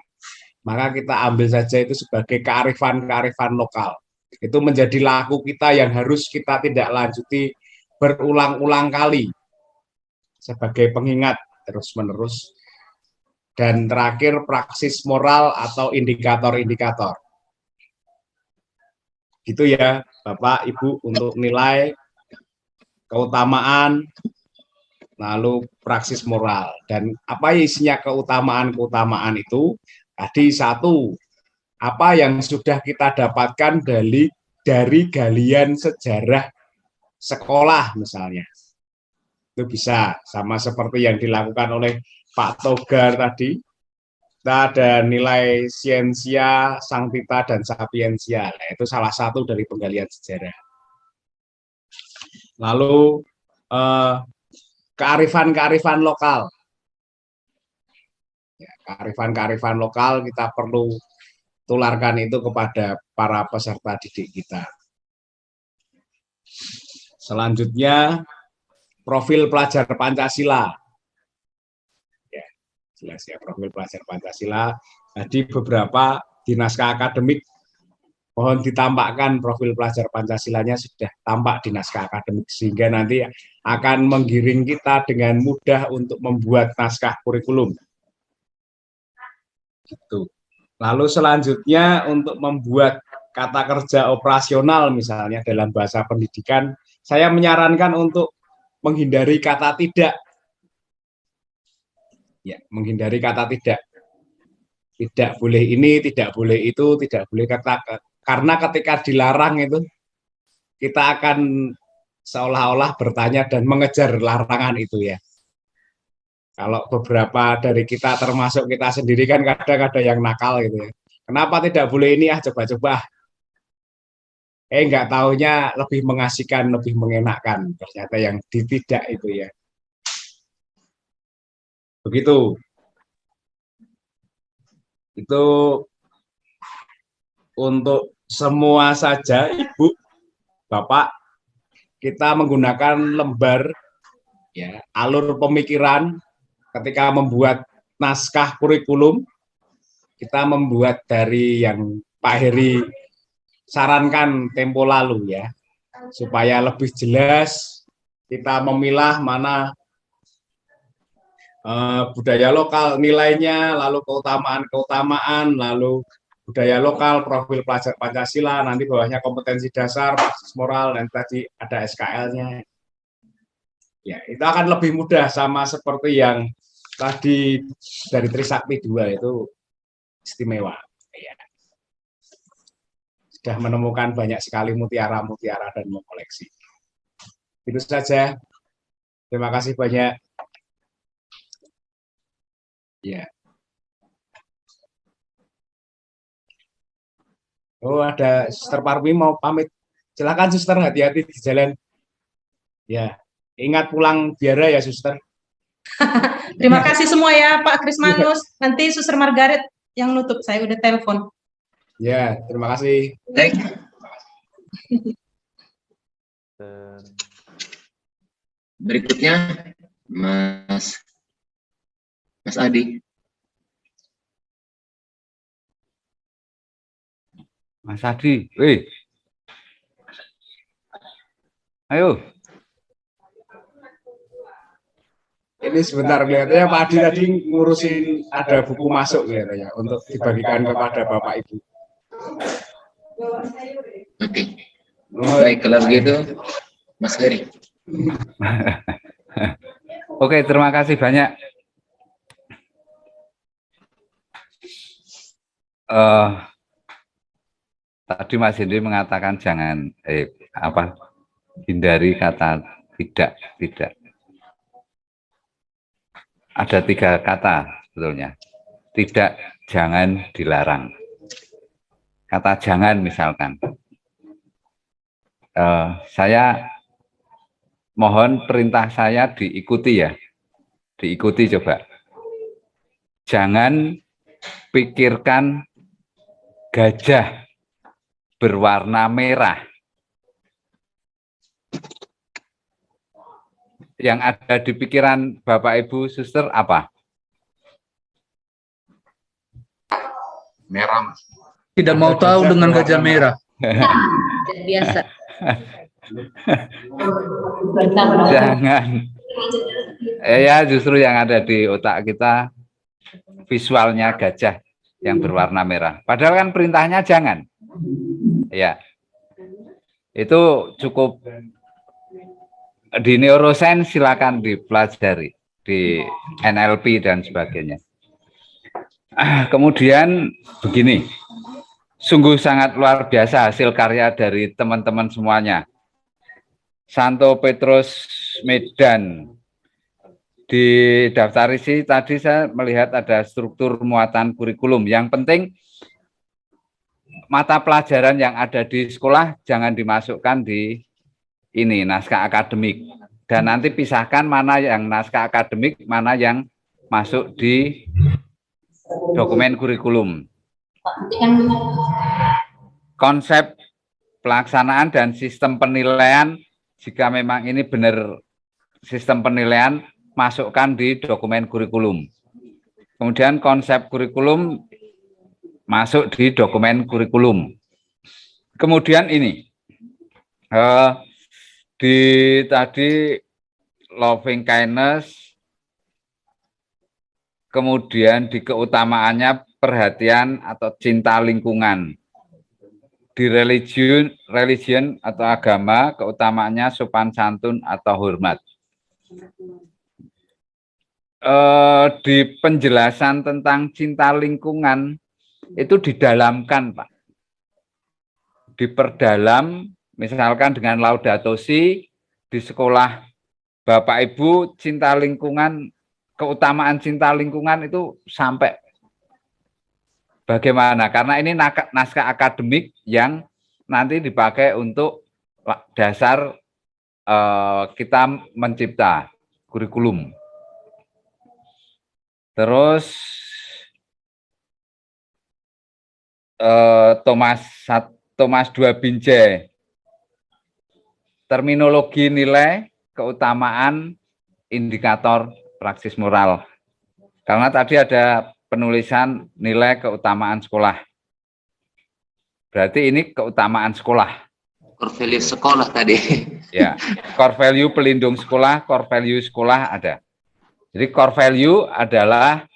[SPEAKER 7] Maka kita ambil saja itu sebagai kearifan-kearifan lokal. Itu menjadi laku kita yang harus kita tidak lanjuti berulang-ulang kali sebagai pengingat terus-menerus. Dan terakhir, praksis moral atau indikator-indikator. Gitu ya, Bapak, Ibu, untuk nilai, keutamaan, lalu praksis moral. Dan apa isinya keutamaan-keutamaan itu? Tadi satu, apa yang sudah kita dapatkan dari galian sejarah sekolah misalnya. Itu bisa, sama seperti yang dilakukan oleh Pak Togar tadi. Kita ada nilai siensia, sanctita, dan sapiensia. Nah, itu salah satu dari penggalian sejarah. Lalu kearifan-kearifan lokal. Ya, kearifan-kearifan lokal kita perlu tularkan itu kepada para peserta didik kita. Selanjutnya, profil pelajar Pancasila. Ya, jelas ya, profil pelajar Pancasila. Jadi beberapa di naskah akademik mohon ditampakkan profil pelajar Pancasilanya sudah tampak di naskah akademik, sehingga nanti akan menggiring kita dengan mudah untuk membuat naskah kurikulum. Gitu. Lalu selanjutnya untuk membuat kata kerja operasional misalnya dalam bahasa pendidikan, saya menyarankan untuk menghindari kata tidak. Ya, menghindari kata tidak. Tidak boleh ini, tidak boleh itu, tidak boleh kata, karena ketika dilarang itu kita akan seolah-olah bertanya dan mengejar larangan itu ya. Kalau beberapa dari kita termasuk kita sendiri kan kadang ada yang nakal gitu ya. Kenapa tidak boleh ini, coba-coba. Nggak taunya lebih mengasihkan, lebih mengenakkan. Ternyata yang tidak itu ya. Begitu. Itu untuk semua saja, Ibu, Bapak, kita menggunakan lembar ya, alur pemikiran ketika membuat naskah kurikulum. Kita membuat dari yang Pak Heri sarankan tempo lalu ya, supaya lebih jelas kita memilah mana budaya lokal nilainya, lalu keutamaan-keutamaan, lalu budaya lokal, profil pelajar Pancasila, nanti bawahnya kompetensi dasar, praksis moral, dan tadi ada SKL-nya. Ya, itu akan lebih mudah, sama seperti yang tadi dari Trisakti 2 itu istimewa. Ya. Sudah menemukan banyak sekali mutiara-mutiara dan mengoleksi. Itu saja. Terima kasih banyak. Ya. Oh, ada Suster Parmi mau pamit. Silakan Suster, hati-hati di jalan. Ya, ingat pulang biara ya Suster.
[SPEAKER 8] Terima kasih semua ya Pak Krismanus. Nanti Suster Margaret yang nutup, saya udah telepon.
[SPEAKER 7] Ya, terima kasih.
[SPEAKER 2] Baik. Berikutnya Mas Adi.
[SPEAKER 9] Mas Adi, wih. Ayo.
[SPEAKER 7] Ini sebentar, kelihatannya Pak Adi tadi ngurusin ada buku masuk kelihatannya untuk dibagikan kepada Bapak Ibu.
[SPEAKER 2] Oke. Baik, kalau begitu, Mas Heri.
[SPEAKER 9] Oke, terima kasih banyak. Tadi Mas Hendy mengatakan jangan hindari kata tidak. Ada 3 kata sebetulnya. Tidak, jangan, dilarang. Kata jangan misalkan. Saya mohon perintah saya diikuti ya. Diikuti coba. Jangan pikirkan gajah berwarna merah. Yang ada di pikiran Bapak Ibu Suster apa?
[SPEAKER 10] Merah, Mas. Tidak mau tahu dengan gajah merah.
[SPEAKER 6] Biasa.
[SPEAKER 9] Jangan. Ya, justru yang ada di otak kita visualnya gajah yang berwarna merah. Padahal kan perintahnya jangan. Ya. Itu cukup. Di neuroscience silakan dipelajari, di NLP dan sebagainya. Kemudian begini, sungguh sangat luar biasa hasil karya dari teman-teman semuanya. Santo Petrus Medan, di daftar isi tadi saya melihat ada struktur muatan kurikulum. Yang penting mata pelajaran yang ada di sekolah jangan dimasukkan di ini naskah akademik, dan nanti pisahkan mana yang naskah akademik, mana yang masuk di dokumen kurikulum. Konsep pelaksanaan dan sistem penilaian, jika memang ini benar sistem penilaian, masukkan di dokumen kurikulum. Kemudian konsep kurikulum masuk di dokumen kurikulum. Kemudian ini di tadi loving kindness, kemudian di keutamaannya perhatian atau cinta lingkungan. Di religion atau agama, keutamaannya sopan santun atau hormat. Di penjelasan tentang cinta lingkungan itu didalamkan, Pak. Diperdalam. Misalkan dengan Laudato Si, di sekolah Bapak Ibu, cinta lingkungan, keutamaan cinta lingkungan itu sampai bagaimana? Karena ini naskah akademik yang nanti dipakai untuk dasar kita mencipta kurikulum. Terus Thomas II Binjai, terminologi nilai, keutamaan, indikator praksis moral. Karena tadi ada penulisan nilai keutamaan sekolah. Berarti ini keutamaan sekolah.
[SPEAKER 2] Core value sekolah tadi.
[SPEAKER 9] Ya, core value pelindung sekolah, core value sekolah ada. Jadi core value adalah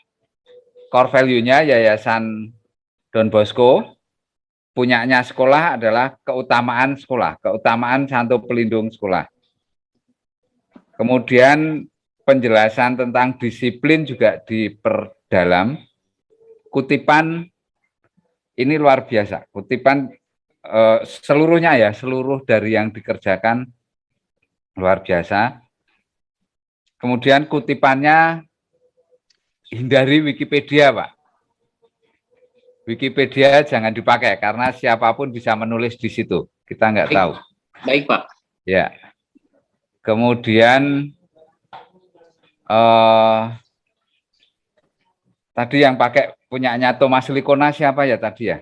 [SPEAKER 9] core value-nya Yayasan Don Bosco. Punyanya sekolah adalah keutamaan sekolah, keutamaan Santo Pelindung sekolah. Kemudian penjelasan tentang disiplin juga diperdalam. Kutipan ini luar biasa, kutipan seluruhnya ya, seluruh dari yang dikerjakan luar biasa. Kemudian kutipannya hindari Wikipedia, Pak. Wikipedia jangan dipakai karena siapapun bisa menulis di situ. Kita nggak tahu.
[SPEAKER 3] Baik, Pak.
[SPEAKER 9] Ya. Kemudian tadi yang pakai punyanya Thomas Likona siapa ya tadi ya?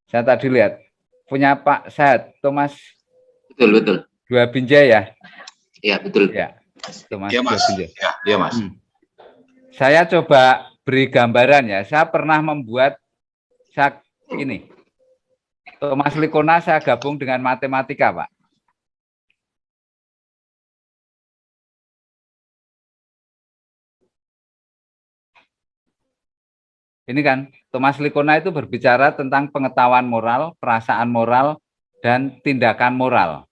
[SPEAKER 9] Saya tadi lihat punya Pak Said Thomas.
[SPEAKER 2] Betul.
[SPEAKER 9] II Binjai ya?
[SPEAKER 2] Iya, betul.
[SPEAKER 9] Ya. Thomas
[SPEAKER 10] Iya, Mas.
[SPEAKER 9] Binjai.
[SPEAKER 10] Iya, Mas.
[SPEAKER 9] Saya coba beri gambaran ya. Saya pernah membuat ini Thomas Likona saya gabung dengan matematika, Pak. Ini kan, Thomas Likona itu berbicara tentang pengetahuan moral, perasaan moral, dan tindakan moral.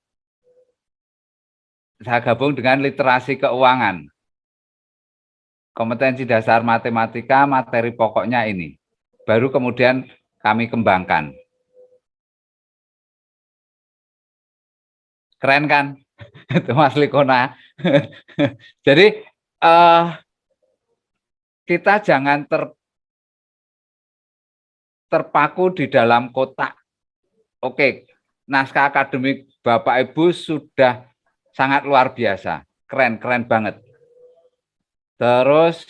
[SPEAKER 9] Saya gabung dengan literasi keuangan. Kompetensi dasar matematika, materi pokoknya ini. Baru kemudian kami kembangkan. Keren kan, Thomas Likona. Jadi, kita jangan terpaku di dalam kotak. Oke, naskah akademik Bapak Ibu sudah sangat luar biasa, keren banget. Terus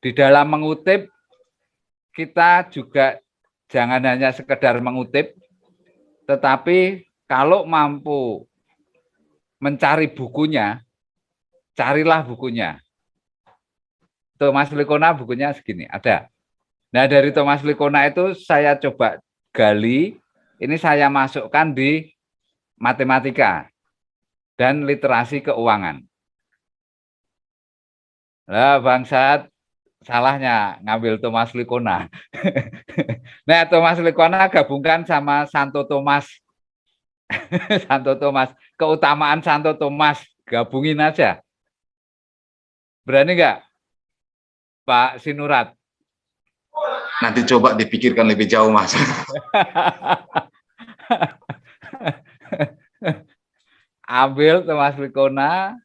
[SPEAKER 9] di dalam mengutip, kita juga jangan hanya sekedar mengutip, tetapi kalau mampu mencari bukunya, carilah bukunya. Thomas Likona bukunya segini, ada. Nah, dari Thomas Likona itu saya coba gali, ini saya masukkan di matematika dan literasi keuangan. Nah, Bang Saad salahnya ngambil Thomas Likona. Nah, Thomas Likona gabungkan sama Santo Thomas. Santo Thomas, keutamaan Santo Thomas, gabungin aja. Berani nggak, Pak Sinurat?
[SPEAKER 11] Nanti coba dipikirkan lebih jauh, Mas.
[SPEAKER 9] Ambil Thomas Likona.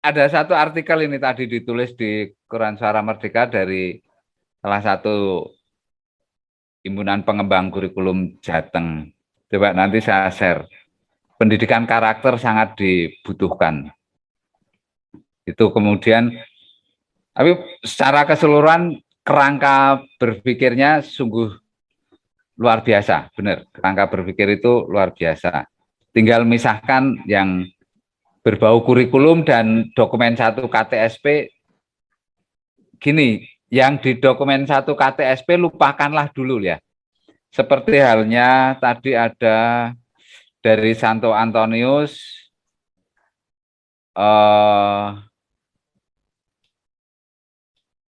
[SPEAKER 9] Ada satu artikel ini tadi ditulis di Koran Suara Merdeka dari salah satu himpunan pengembang kurikulum Jateng. Coba nanti saya share. Pendidikan karakter sangat dibutuhkan. Itu kemudian, tapi secara keseluruhan kerangka berpikirnya sungguh luar biasa, benar. Kerangka berpikir itu luar biasa. Tinggal misahkan yang berbau kurikulum dan dokumen 1 KTSP. Gini, yang di dokumen 1 KTSP lupakanlah dulu ya. Seperti halnya tadi ada dari Santo Antonius,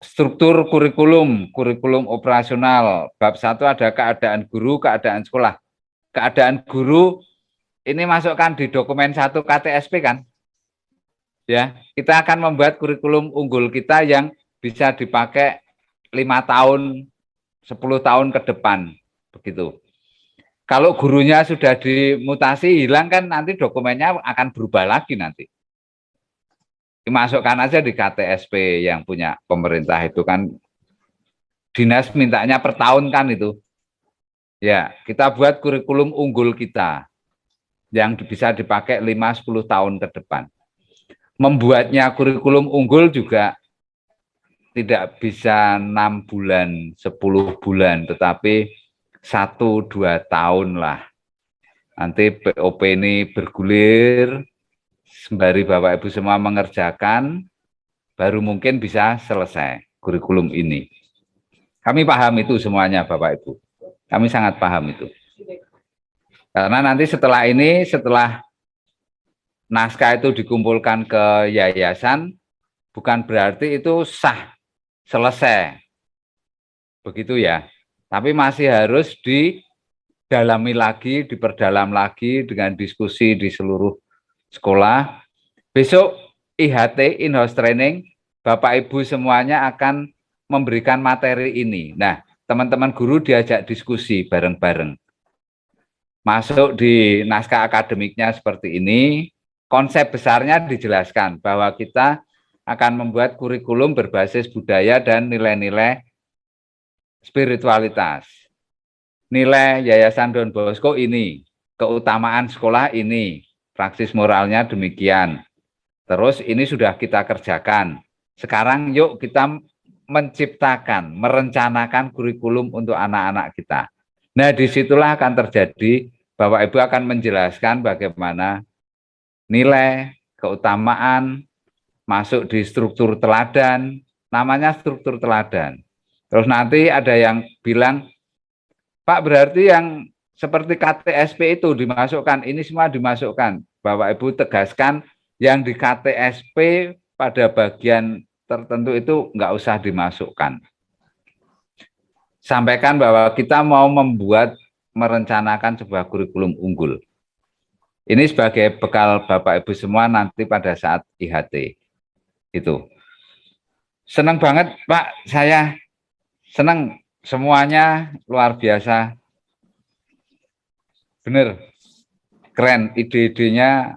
[SPEAKER 9] struktur kurikulum operasional. Bab 1 ada keadaan guru, keadaan sekolah. Keadaan guru ini masukkan di dokumen 1 KTSP kan? Ya, kita akan membuat kurikulum unggul kita yang bisa dipakai 5 tahun, 10 tahun ke depan, begitu. Kalau gurunya sudah dimutasi, hilang kan nanti dokumennya akan berubah lagi nanti. Dimasukkan aja di KTSP yang punya pemerintah itu kan, dinas mintanya per tahun kan itu. Ya, kita buat kurikulum unggul kita yang bisa dipakai 5-10 tahun ke depan. Membuatnya kurikulum unggul juga tidak bisa 6 bulan, 10 bulan, tetapi 1-2 tahun lah. Nanti POP ini bergulir, sembari Bapak Ibu semua mengerjakan, baru mungkin bisa selesai kurikulum ini. Kami paham itu semuanya Bapak Ibu. Kami sangat paham itu. Karena nanti setelah ini, setelah naskah itu dikumpulkan ke yayasan, bukan berarti itu sah, selesai. Begitu ya. Tapi masih harus didalami lagi, diperdalam lagi dengan diskusi di seluruh sekolah. Besok IHT, in-house training, Bapak Ibu semuanya akan memberikan materi ini. Nah, teman-teman guru diajak diskusi bareng-bareng. Masuk di naskah akademiknya seperti ini, konsep besarnya dijelaskan bahwa kita akan membuat kurikulum berbasis budaya dan nilai-nilai spiritualitas. Nilai Yayasan Don Bosco ini, keutamaan sekolah ini, praksis moralnya demikian. Terus ini sudah kita kerjakan. Sekarang yuk kita menciptakan, merencanakan kurikulum untuk anak-anak kita. Nah, disitulah akan terjadi, Bapak Ibu akan menjelaskan bagaimana nilai, keutamaan, masuk di struktur teladan, namanya struktur teladan. Terus nanti ada yang bilang, Pak berarti yang seperti KTSP itu dimasukkan, ini semua dimasukkan. Bapak Ibu tegaskan yang di KTSP pada bagian tertentu itu nggak usah dimasukkan. Sampaikan bahwa kita mau merencanakan sebuah kurikulum unggul. Ini sebagai bekal Bapak Ibu semua nanti pada saat IHT. Itu. Senang banget Pak, saya senang, semuanya luar biasa. Bener, keren, ide-idenya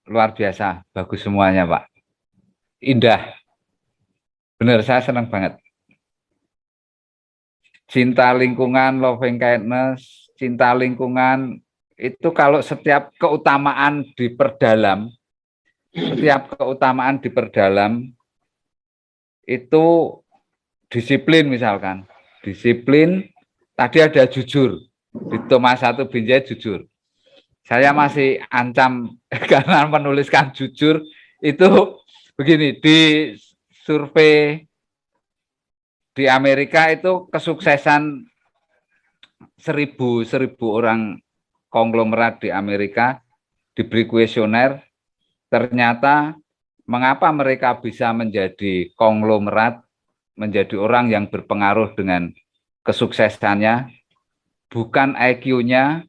[SPEAKER 9] luar biasa, bagus semuanya Pak. Indah. Bener, saya senang banget. Cinta lingkungan, loving kindness, cinta lingkungan, itu kalau setiap keutamaan diperdalam, itu disiplin misalkan. Disiplin, tadi ada jujur, di Thomas 1 Binjai jujur. Saya masih ancam karena menuliskan jujur, itu begini, di survei di Amerika itu kesuksesan 1000 orang konglomerat di Amerika diberi kuesioner, ternyata mengapa mereka bisa menjadi konglomerat, menjadi orang yang berpengaruh dengan kesuksesannya, bukan IQ-nya,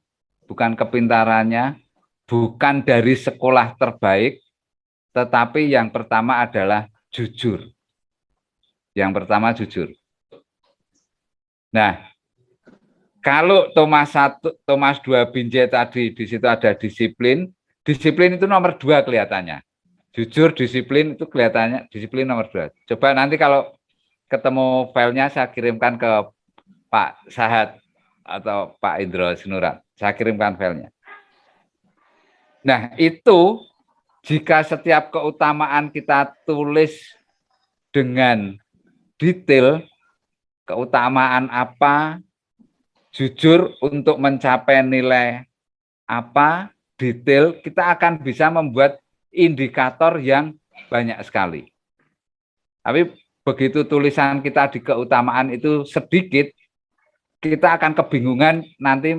[SPEAKER 9] bukan kepintarannya, bukan dari sekolah terbaik, tetapi yang pertama adalah jujur. Yang pertama jujur. Nah, kalau Thomas 2 Binjai tadi di situ ada disiplin, disiplin itu nomor 2 kelihatannya. Jujur, disiplin itu kelihatannya disiplin nomor 2. Coba nanti kalau ketemu filenya saya kirimkan ke Pak Sahat atau Pak Indro Sinurat. Saya kirimkan filenya. Nah, itu jika setiap keutamaan kita tulis dengan detail, keutamaan apa, jujur untuk mencapai nilai apa, detail, kita akan bisa membuat indikator yang banyak sekali. Tapi begitu tulisan kita di keutamaan itu sedikit, kita akan kebingungan nanti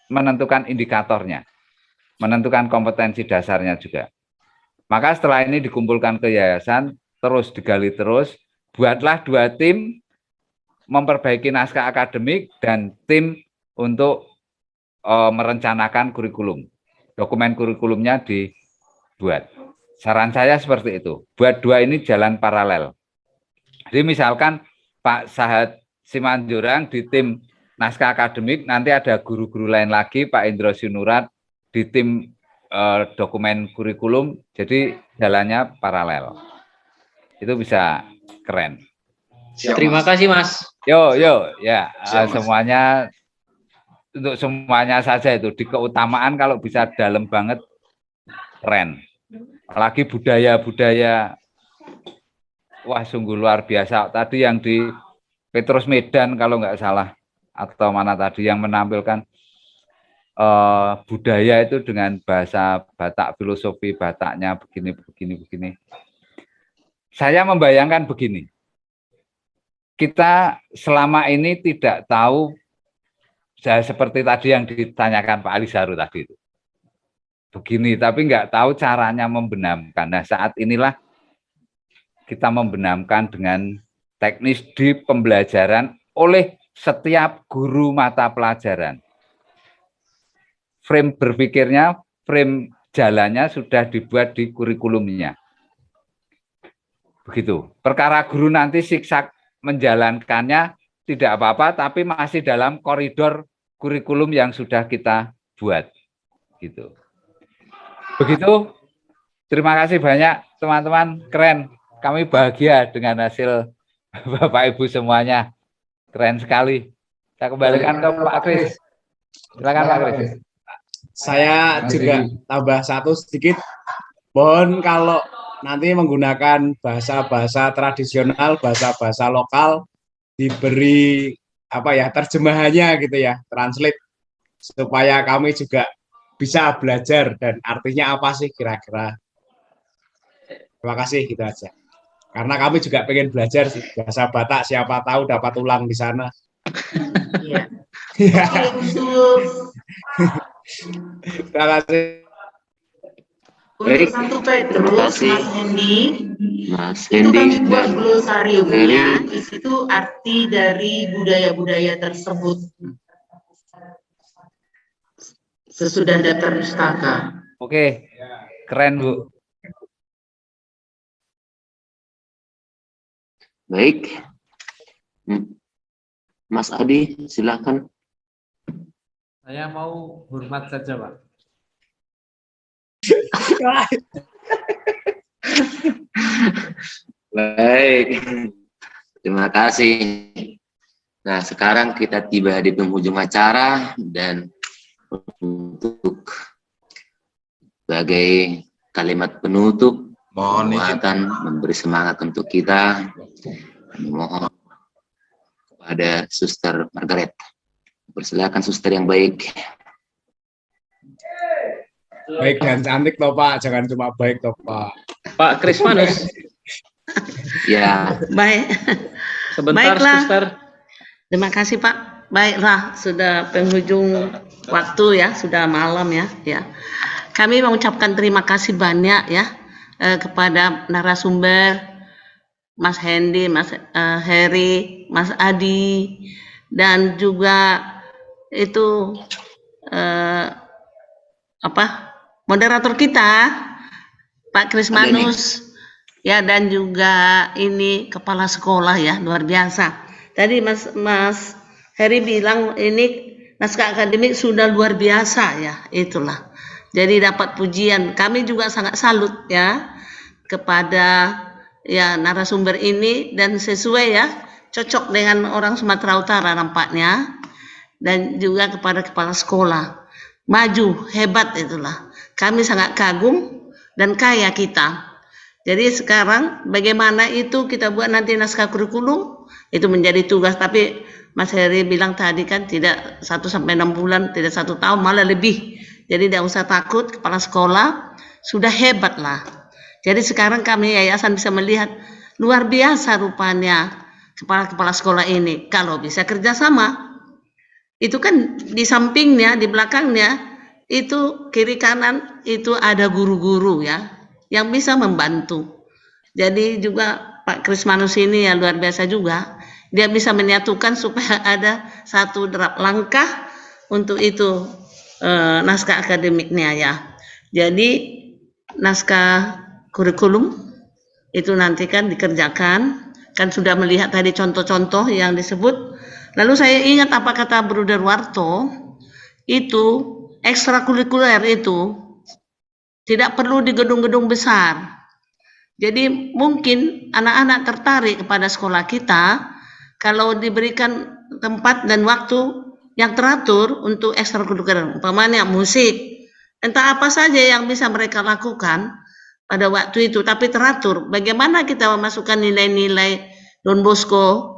[SPEAKER 9] menentukan indikatornya, menentukan kompetensi dasarnya juga. Maka setelah ini dikumpulkan ke yayasan, terus digali terus, buatlah 2 tim, memperbaiki naskah akademik, dan tim untuk merencanakan kurikulum. Dokumen kurikulumnya dibuat. Saran saya seperti itu. Buat 2 ini jalan paralel. Jadi misalkan Pak Sahat Simanjorang di tim naskah akademik, nanti ada guru-guru lain lagi, Pak Indro Sinurat di tim dokumen kurikulum, jadi jalannya paralel. Itu bisa keren.
[SPEAKER 3] Terima kasih Mas.
[SPEAKER 9] Yo ya, semuanya untuk semuanya saja itu di keutamaan kalau bisa dalam banget keren. Apalagi budaya-budaya, wah sungguh luar biasa. Tadi yang di Petrus Medan kalau nggak salah, atau mana tadi yang menampilkan budaya itu dengan bahasa Batak, filosofi Bataknya begini. Saya membayangkan begini, kita selama ini tidak tahu, seperti tadi yang ditanyakan Pak Alisaru tadi itu, begini, tapi nggak tahu caranya membenamkan. Nah, saat inilah kita membenamkan dengan teknis di pembelajaran oleh setiap guru mata pelajaran. Frame berpikirnya, frame jalannya sudah dibuat di kurikulumnya. Begitu. Perkara guru nanti siksak menjalankannya tidak apa-apa, tapi masih dalam koridor kurikulum yang sudah kita buat. Gitu. Begitu. Terima kasih banyak teman-teman, keren. Kami bahagia dengan hasil Bapak Ibu semuanya. Keren sekali. Saya kembalikan ke Pak Kris. Silakan Pak Kris.
[SPEAKER 7] Saya juga tambah satu sedikit. Mohon kalau nanti menggunakan bahasa-bahasa tradisional, bahasa-bahasa lokal, diberi terjemahannya gitu ya, translate, supaya kami juga bisa belajar dan artinya apa sih kira-kira. Terima kasih, gitu aja. Karena kami juga pengen belajar sih bahasa Batak, siapa tahu dapat ulang di sana.
[SPEAKER 1] Iya.
[SPEAKER 7] Ya.
[SPEAKER 1] Oke, untuk
[SPEAKER 7] Terima kasih.
[SPEAKER 1] untuk 1 Petrus,
[SPEAKER 2] kasih.
[SPEAKER 1] Mas Hendi,
[SPEAKER 2] Mas
[SPEAKER 1] itu
[SPEAKER 2] Hendi
[SPEAKER 1] kami buat
[SPEAKER 2] dan
[SPEAKER 1] glosariumnya,
[SPEAKER 2] Heri.
[SPEAKER 1] di situ arti dari budaya-budaya tersebut. Sesudah daftar pustaka.
[SPEAKER 9] Oke, keren Bu.
[SPEAKER 2] Baik. Mas Adi, silakan.
[SPEAKER 10] Saya mau hormat saja, Pak.
[SPEAKER 2] Baik. Terima kasih. Nah, sekarang kita tiba di penghujung acara dan untuk sebagai kalimat penutup, penguatan, memberi semangat untuk kita, mohon kepada Suster Margaret. Persilakan Suster yang baik.
[SPEAKER 7] Baik dan cantik toh Pak, jangan cuma baik toh Pak.
[SPEAKER 3] Pak Krismanus.
[SPEAKER 2] Ya.
[SPEAKER 12] Baik.
[SPEAKER 3] Sebentar,
[SPEAKER 12] Baiklah.
[SPEAKER 3] Suster.
[SPEAKER 12] Terima kasih Pak. Baiklah, sudah penghujung waktu ya, sudah malam ya. Kami mengucapkan terima kasih banyak ya kepada narasumber Mas Hendi, Mas Heri, Mas Adi, dan juga itu moderator kita Pak Krismanus ya, dan juga ini kepala sekolah ya, luar biasa. Tadi Mas Heri bilang ini naskah akademik sudah luar biasa ya, itulah. Jadi dapat pujian. Kami juga sangat salut ya kepada ya narasumber ini, dan sesuai ya, cocok dengan orang Sumatera Utara nampaknya, dan juga kepada kepala sekolah. Maju, hebat itulah. Kami sangat kagum dan kaya kita. Jadi sekarang bagaimana itu kita buat nanti naskah kurikulum, itu menjadi tugas. Tapi Mas Heri bilang tadi kan tidak 1 sampai 6 bulan, tidak 1 tahun, malah lebih. Jadi tidak usah takut, kepala sekolah sudah hebat lah. Jadi sekarang kami yayasan bisa melihat luar biasa rupanya kepala-kepala sekolah ini kalau bisa kerjasama. Itu kan di sampingnya, di belakangnya itu kiri kanan itu ada guru-guru ya yang bisa membantu. Jadi juga Pak Krismanus ini ya luar biasa juga. Dia bisa menyatukan supaya ada satu langkah untuk itu naskah akademiknya ya. Jadi naskah kurikulum itu nanti kan dikerjakan, kan sudah melihat tadi contoh-contoh yang disebut. Lalu saya ingat apa kata Bruder Warto, itu ekstrakurikuler itu tidak perlu di gedung-gedung besar. Jadi mungkin anak-anak tertarik kepada sekolah kita kalau diberikan tempat dan waktu yang teratur untuk ekstrakurikuler, umpamanya musik, entah apa saja yang bisa mereka lakukan pada waktu itu, tapi teratur. Bagaimana kita memasukkan nilai-nilai Don Bosco,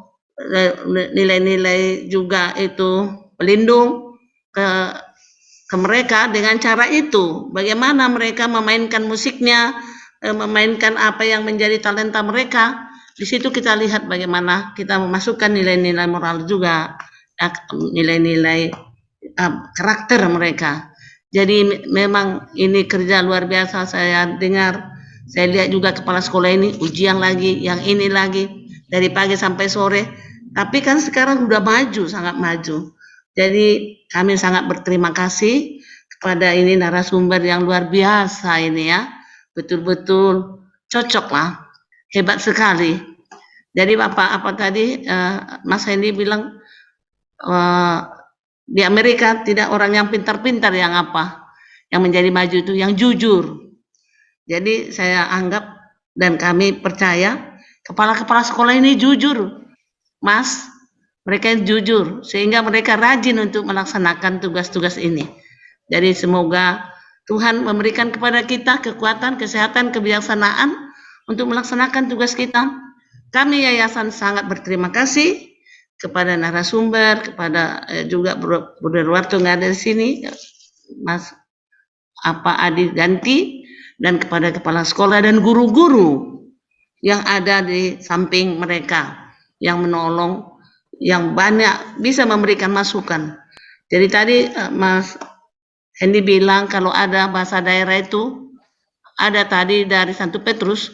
[SPEAKER 12] nilai-nilai juga itu pelindung ke mereka dengan cara itu. Bagaimana mereka memainkan musiknya, memainkan apa yang menjadi talenta mereka. Di situ kita lihat bagaimana kita memasukkan nilai-nilai moral juga, nilai-nilai karakter mereka. Jadi memang ini kerja luar biasa. Saya dengar, saya lihat juga kepala sekolah ini ujian lagi, yang ini lagi dari pagi sampai sore. Tapi kan sekarang sudah maju, sangat maju. Jadi kami sangat berterima kasih kepada ini narasumber yang luar biasa ini ya. Betul-betul cocok lah, hebat sekali. Jadi Bapak apa tadi Mas Hendi bilang di Amerika tidak orang yang pintar-pintar yang menjadi maju itu yang jujur. Jadi saya anggap dan kami percaya kepala-kepala sekolah ini jujur, Mas. Mereka jujur sehingga mereka rajin untuk melaksanakan tugas-tugas ini. Jadi semoga Tuhan memberikan kepada kita kekuatan, kesehatan, kebijaksanaan untuk melaksanakan tugas kita. Kami yayasan sangat berterima kasih kepada narasumber, kepada juga Bruder Warto yang ada di sini, Mas Adi Ganti, dan kepada kepala sekolah dan guru-guru yang ada di samping mereka yang menolong yang banyak bisa memberikan masukan. Jadi tadi Mas Hendy bilang kalau ada bahasa daerah itu ada tadi dari Santo Petrus,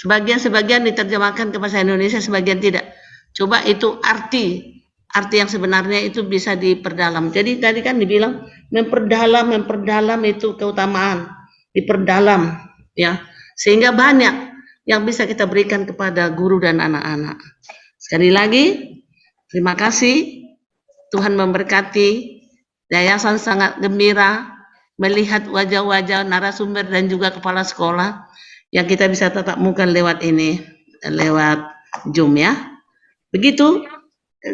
[SPEAKER 12] sebagian diterjemahkan ke bahasa Indonesia, sebagian tidak. Coba itu arti yang sebenarnya itu bisa diperdalam. Jadi tadi kan dibilang memperdalam itu keutamaan, diperdalam ya, sehingga banyak yang bisa kita berikan kepada guru dan anak-anak. Sekali lagi, terima kasih. Tuhan memberkati. Yayasan sangat gembira melihat wajah-wajah narasumber dan juga kepala sekolah yang kita bisa tatap muka lewat ini, lewat Zoom ya. Begitu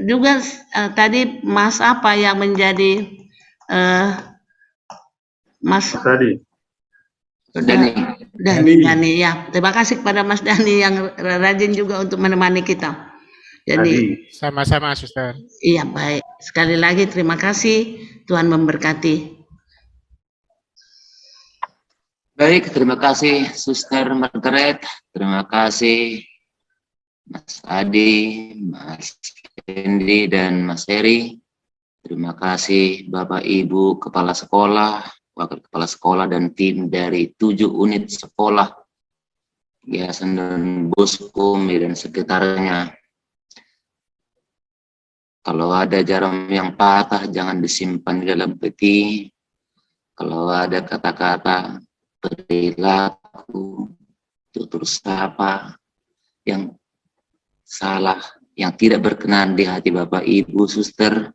[SPEAKER 12] juga tadi Mas apa yang menjadi Mas Dani ya. Terima kasih kepada Mas Dani yang rajin juga untuk menemani kita. Jadi
[SPEAKER 13] sama-sama Suster.
[SPEAKER 12] Iya, baik. Sekali lagi terima kasih. Tuhan memberkati.
[SPEAKER 2] Baik, terima kasih Suster Margaret. Terima kasih Mas Adi, Mas Hendy, dan Mas Heri. Terima kasih Bapak Ibu Kepala Sekolah, Wakil Kepala Sekolah, dan tim dari 7 unit sekolah Yayasan Don Bosco dan sekitarnya. Kalau ada jarum yang patah, jangan disimpan di dalam peti. Kalau ada kata-kata, perilaku, tutur sapa yang salah, yang tidak berkenan di hati Bapak Ibu Suster,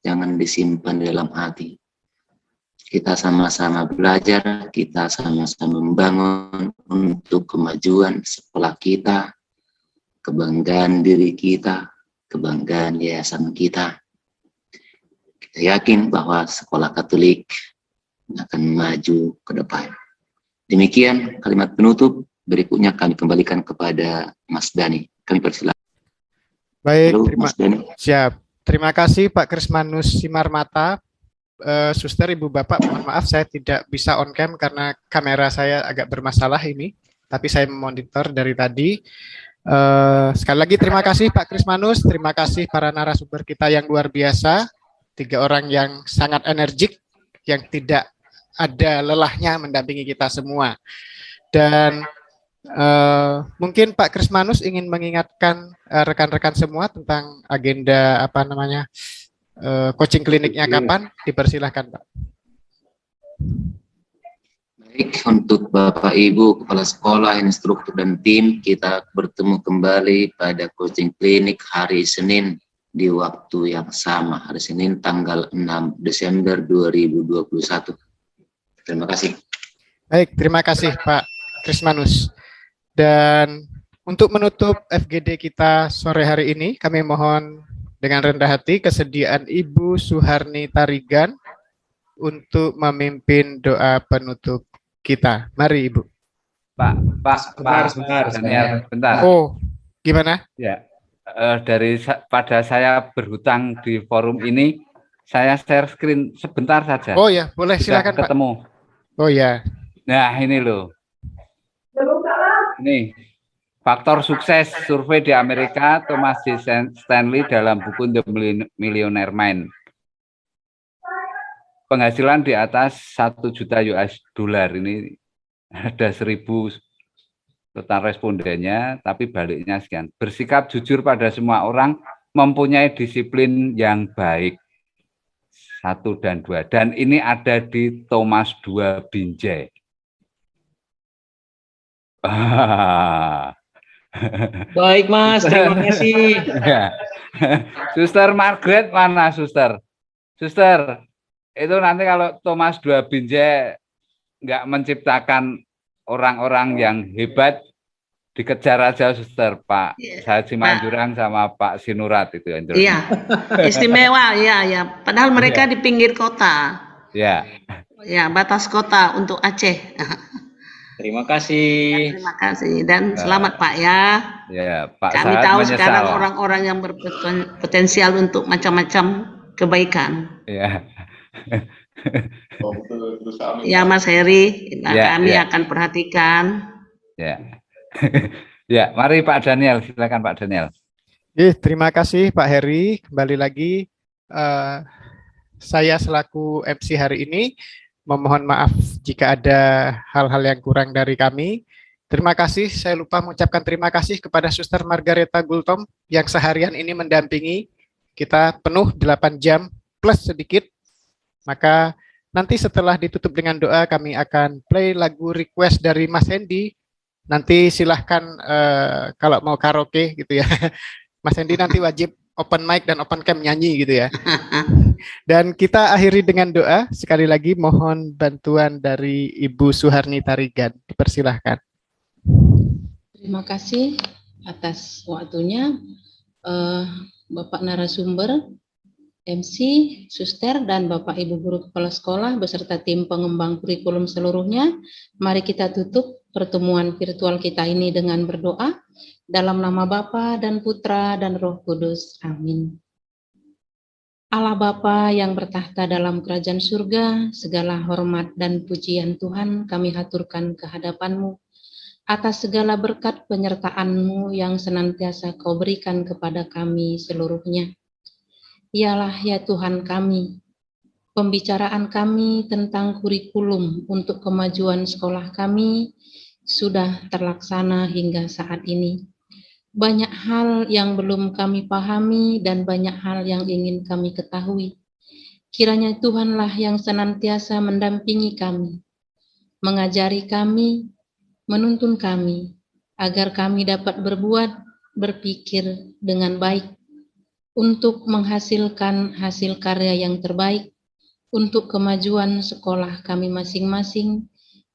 [SPEAKER 2] jangan disimpan di dalam hati. Kita sama-sama belajar, kita sama-sama membangun untuk kemajuan sekolah kita, kebanggaan diri kita, kebanggaan yayasan kita. Kita yakin bahwa sekolah Katolik akan maju ke depan. Demikian kalimat penutup. Berikutnya kami kembalikan kepada Mas Dani. Kami persilakan.
[SPEAKER 13] Baik,
[SPEAKER 2] Halo, Mas Dani.
[SPEAKER 13] Siap. Terima kasih Pak Krismanus Simarmata. Suster, Ibu, Bapak, mohon maaf saya tidak bisa on cam karena kamera saya agak bermasalah ini, tapi saya memonitor dari tadi. Sekali lagi terima kasih Pak Krismanus, terima kasih para narasumber kita yang luar biasa, 3 orang yang sangat energik, yang tidak ada lelahnya mendampingi kita semua. Dan mungkin Pak Krismanus ingin mengingatkan rekan-rekan semua tentang agenda coaching kliniknya kapan, dipersilahkan Pak.
[SPEAKER 2] Baik, untuk Bapak Ibu Kepala Sekolah, instruktur, dan tim, kita bertemu kembali pada coaching klinik hari Senin di waktu yang sama, hari Senin tanggal 6 Desember 2021. Terima kasih.
[SPEAKER 13] Baik, terima kasih Pak Krismanus. Dan untuk menutup FGD kita sore hari ini, kami mohon dengan rendah hati kesediaan Ibu Suharni Tarigan untuk memimpin doa penutup kita. Mari Ibu.
[SPEAKER 9] Sebentar. Daniel, bentar.
[SPEAKER 13] Oh, gimana?
[SPEAKER 9] Ya, pada saya berhutang di forum ini, saya share screen sebentar saja.
[SPEAKER 13] Oh ya, boleh, silakan Pak.
[SPEAKER 9] Ketemu.
[SPEAKER 13] Oh ya.
[SPEAKER 9] Nah, ini loh. Ini faktor sukses survei di Amerika, Thomas J. Stanley dalam buku The Millionaire Mind. Penghasilan di atas 1 juta US dollar, ini ada 1000 total respondennya, tapi baliknya sekian. Bersikap jujur pada semua orang, mempunyai disiplin yang baik. 1 dan 2. Dan ini ada di Thomas 2 Binjai.
[SPEAKER 3] Baik Mas, terima kasih.
[SPEAKER 9] Suster Margaret mana Suster? Suster, itu nanti kalau Thomas 2 Binjai nggak menciptakan orang-orang yang hebat, dikejar aja Suster, Pak Saya Simanjurang sama Pak Sinurat itu yang jelas.
[SPEAKER 12] Iya, istimewa ya. Padahal mereka di pinggir kota.
[SPEAKER 9] Ya.
[SPEAKER 12] Ya, batas kota untuk Aceh.
[SPEAKER 3] Terima kasih.
[SPEAKER 12] Terima kasih dan selamat Pak ya.
[SPEAKER 9] Ya, Pak.
[SPEAKER 12] Kami tahu sekarang orang-orang yang berpotensial untuk macam-macam kebaikan.
[SPEAKER 9] Ya.
[SPEAKER 12] Ya Mas Heri, kami akan perhatikan.
[SPEAKER 9] Ya. Ya, mari Pak Daniel, silakan Pak Daniel.
[SPEAKER 13] Terima kasih Pak Heri. Kembali lagi saya selaku MC hari ini memohon maaf jika ada hal-hal yang kurang dari kami. Terima kasih, saya lupa mengucapkan terima kasih kepada Suster Margareta Gultom yang seharian ini mendampingi kita penuh 8 jam plus sedikit. Maka nanti setelah ditutup dengan doa kami akan play lagu request dari Mas Hendy. Nanti silahkan kalau mau karaoke gitu ya. Mas Hendy nanti wajib open mic dan open cam nyanyi gitu ya. Dan kita akhiri dengan doa. Sekali lagi mohon bantuan dari Ibu Suharni Tarigan. Dipersilahkan.
[SPEAKER 6] Terima kasih atas waktunya Bapak narasumber, MC, Suster, dan Bapak Ibu Guru Kepala Sekolah beserta tim pengembang kurikulum seluruhnya. Mari kita tutup pertemuan virtual kita ini dengan berdoa. Dalam nama Bapa dan Putra dan Roh Kudus. Amin. Allah Bapa yang bertahta dalam kerajaan surga, segala hormat dan pujian Tuhan kami haturkan ke hadapan-Mu atas segala berkat penyertaan-Mu yang senantiasa Kau berikan kepada kami seluruhnya. Ialah ya Tuhan kami, pembicaraan kami tentang kurikulum untuk kemajuan sekolah kami sudah terlaksana hingga saat ini. Banyak hal yang belum kami pahami dan banyak hal yang ingin kami ketahui. Kiranya Tuhanlah yang senantiasa mendampingi kami, mengajari kami, menuntun kami, agar kami dapat berbuat, berpikir dengan baik, untuk menghasilkan hasil karya yang terbaik, untuk kemajuan sekolah kami masing-masing,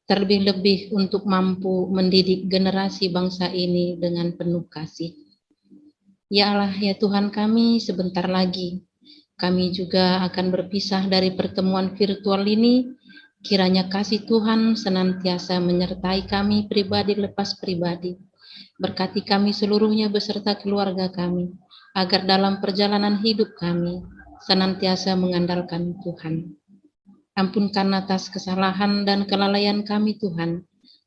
[SPEAKER 6] terlebih-lebih untuk mampu mendidik generasi bangsa ini dengan penuh kasih. Ya Allah, ya Tuhan kami, sebentar lagi kami juga akan berpisah dari pertemuan virtual ini. Kiranya kasih Tuhan senantiasa menyertai kami pribadi lepas pribadi. Berkati kami seluruhnya beserta keluarga kami, agar dalam perjalanan hidup kami senantiasa mengandalkan Tuhan. Ampunkan atas kesalahan dan kelalaian kami Tuhan,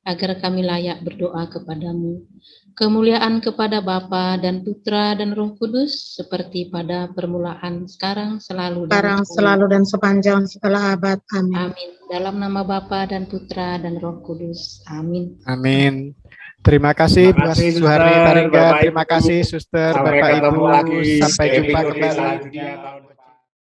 [SPEAKER 6] agar kami layak berdoa kepadamu. Kemuliaan kepada Bapa dan Putra dan Roh Kudus, seperti pada permulaan, sekarang, selalu,
[SPEAKER 14] dan sepanjang segala abad. Amin.
[SPEAKER 6] Amin. Dalam nama Bapa dan Putra dan Roh Kudus. Amin.
[SPEAKER 13] Amin. Terima kasih Bu Suharni Tarigan. Terima kasih Suster, Bapak Ibu. Sampai jumpa kembali.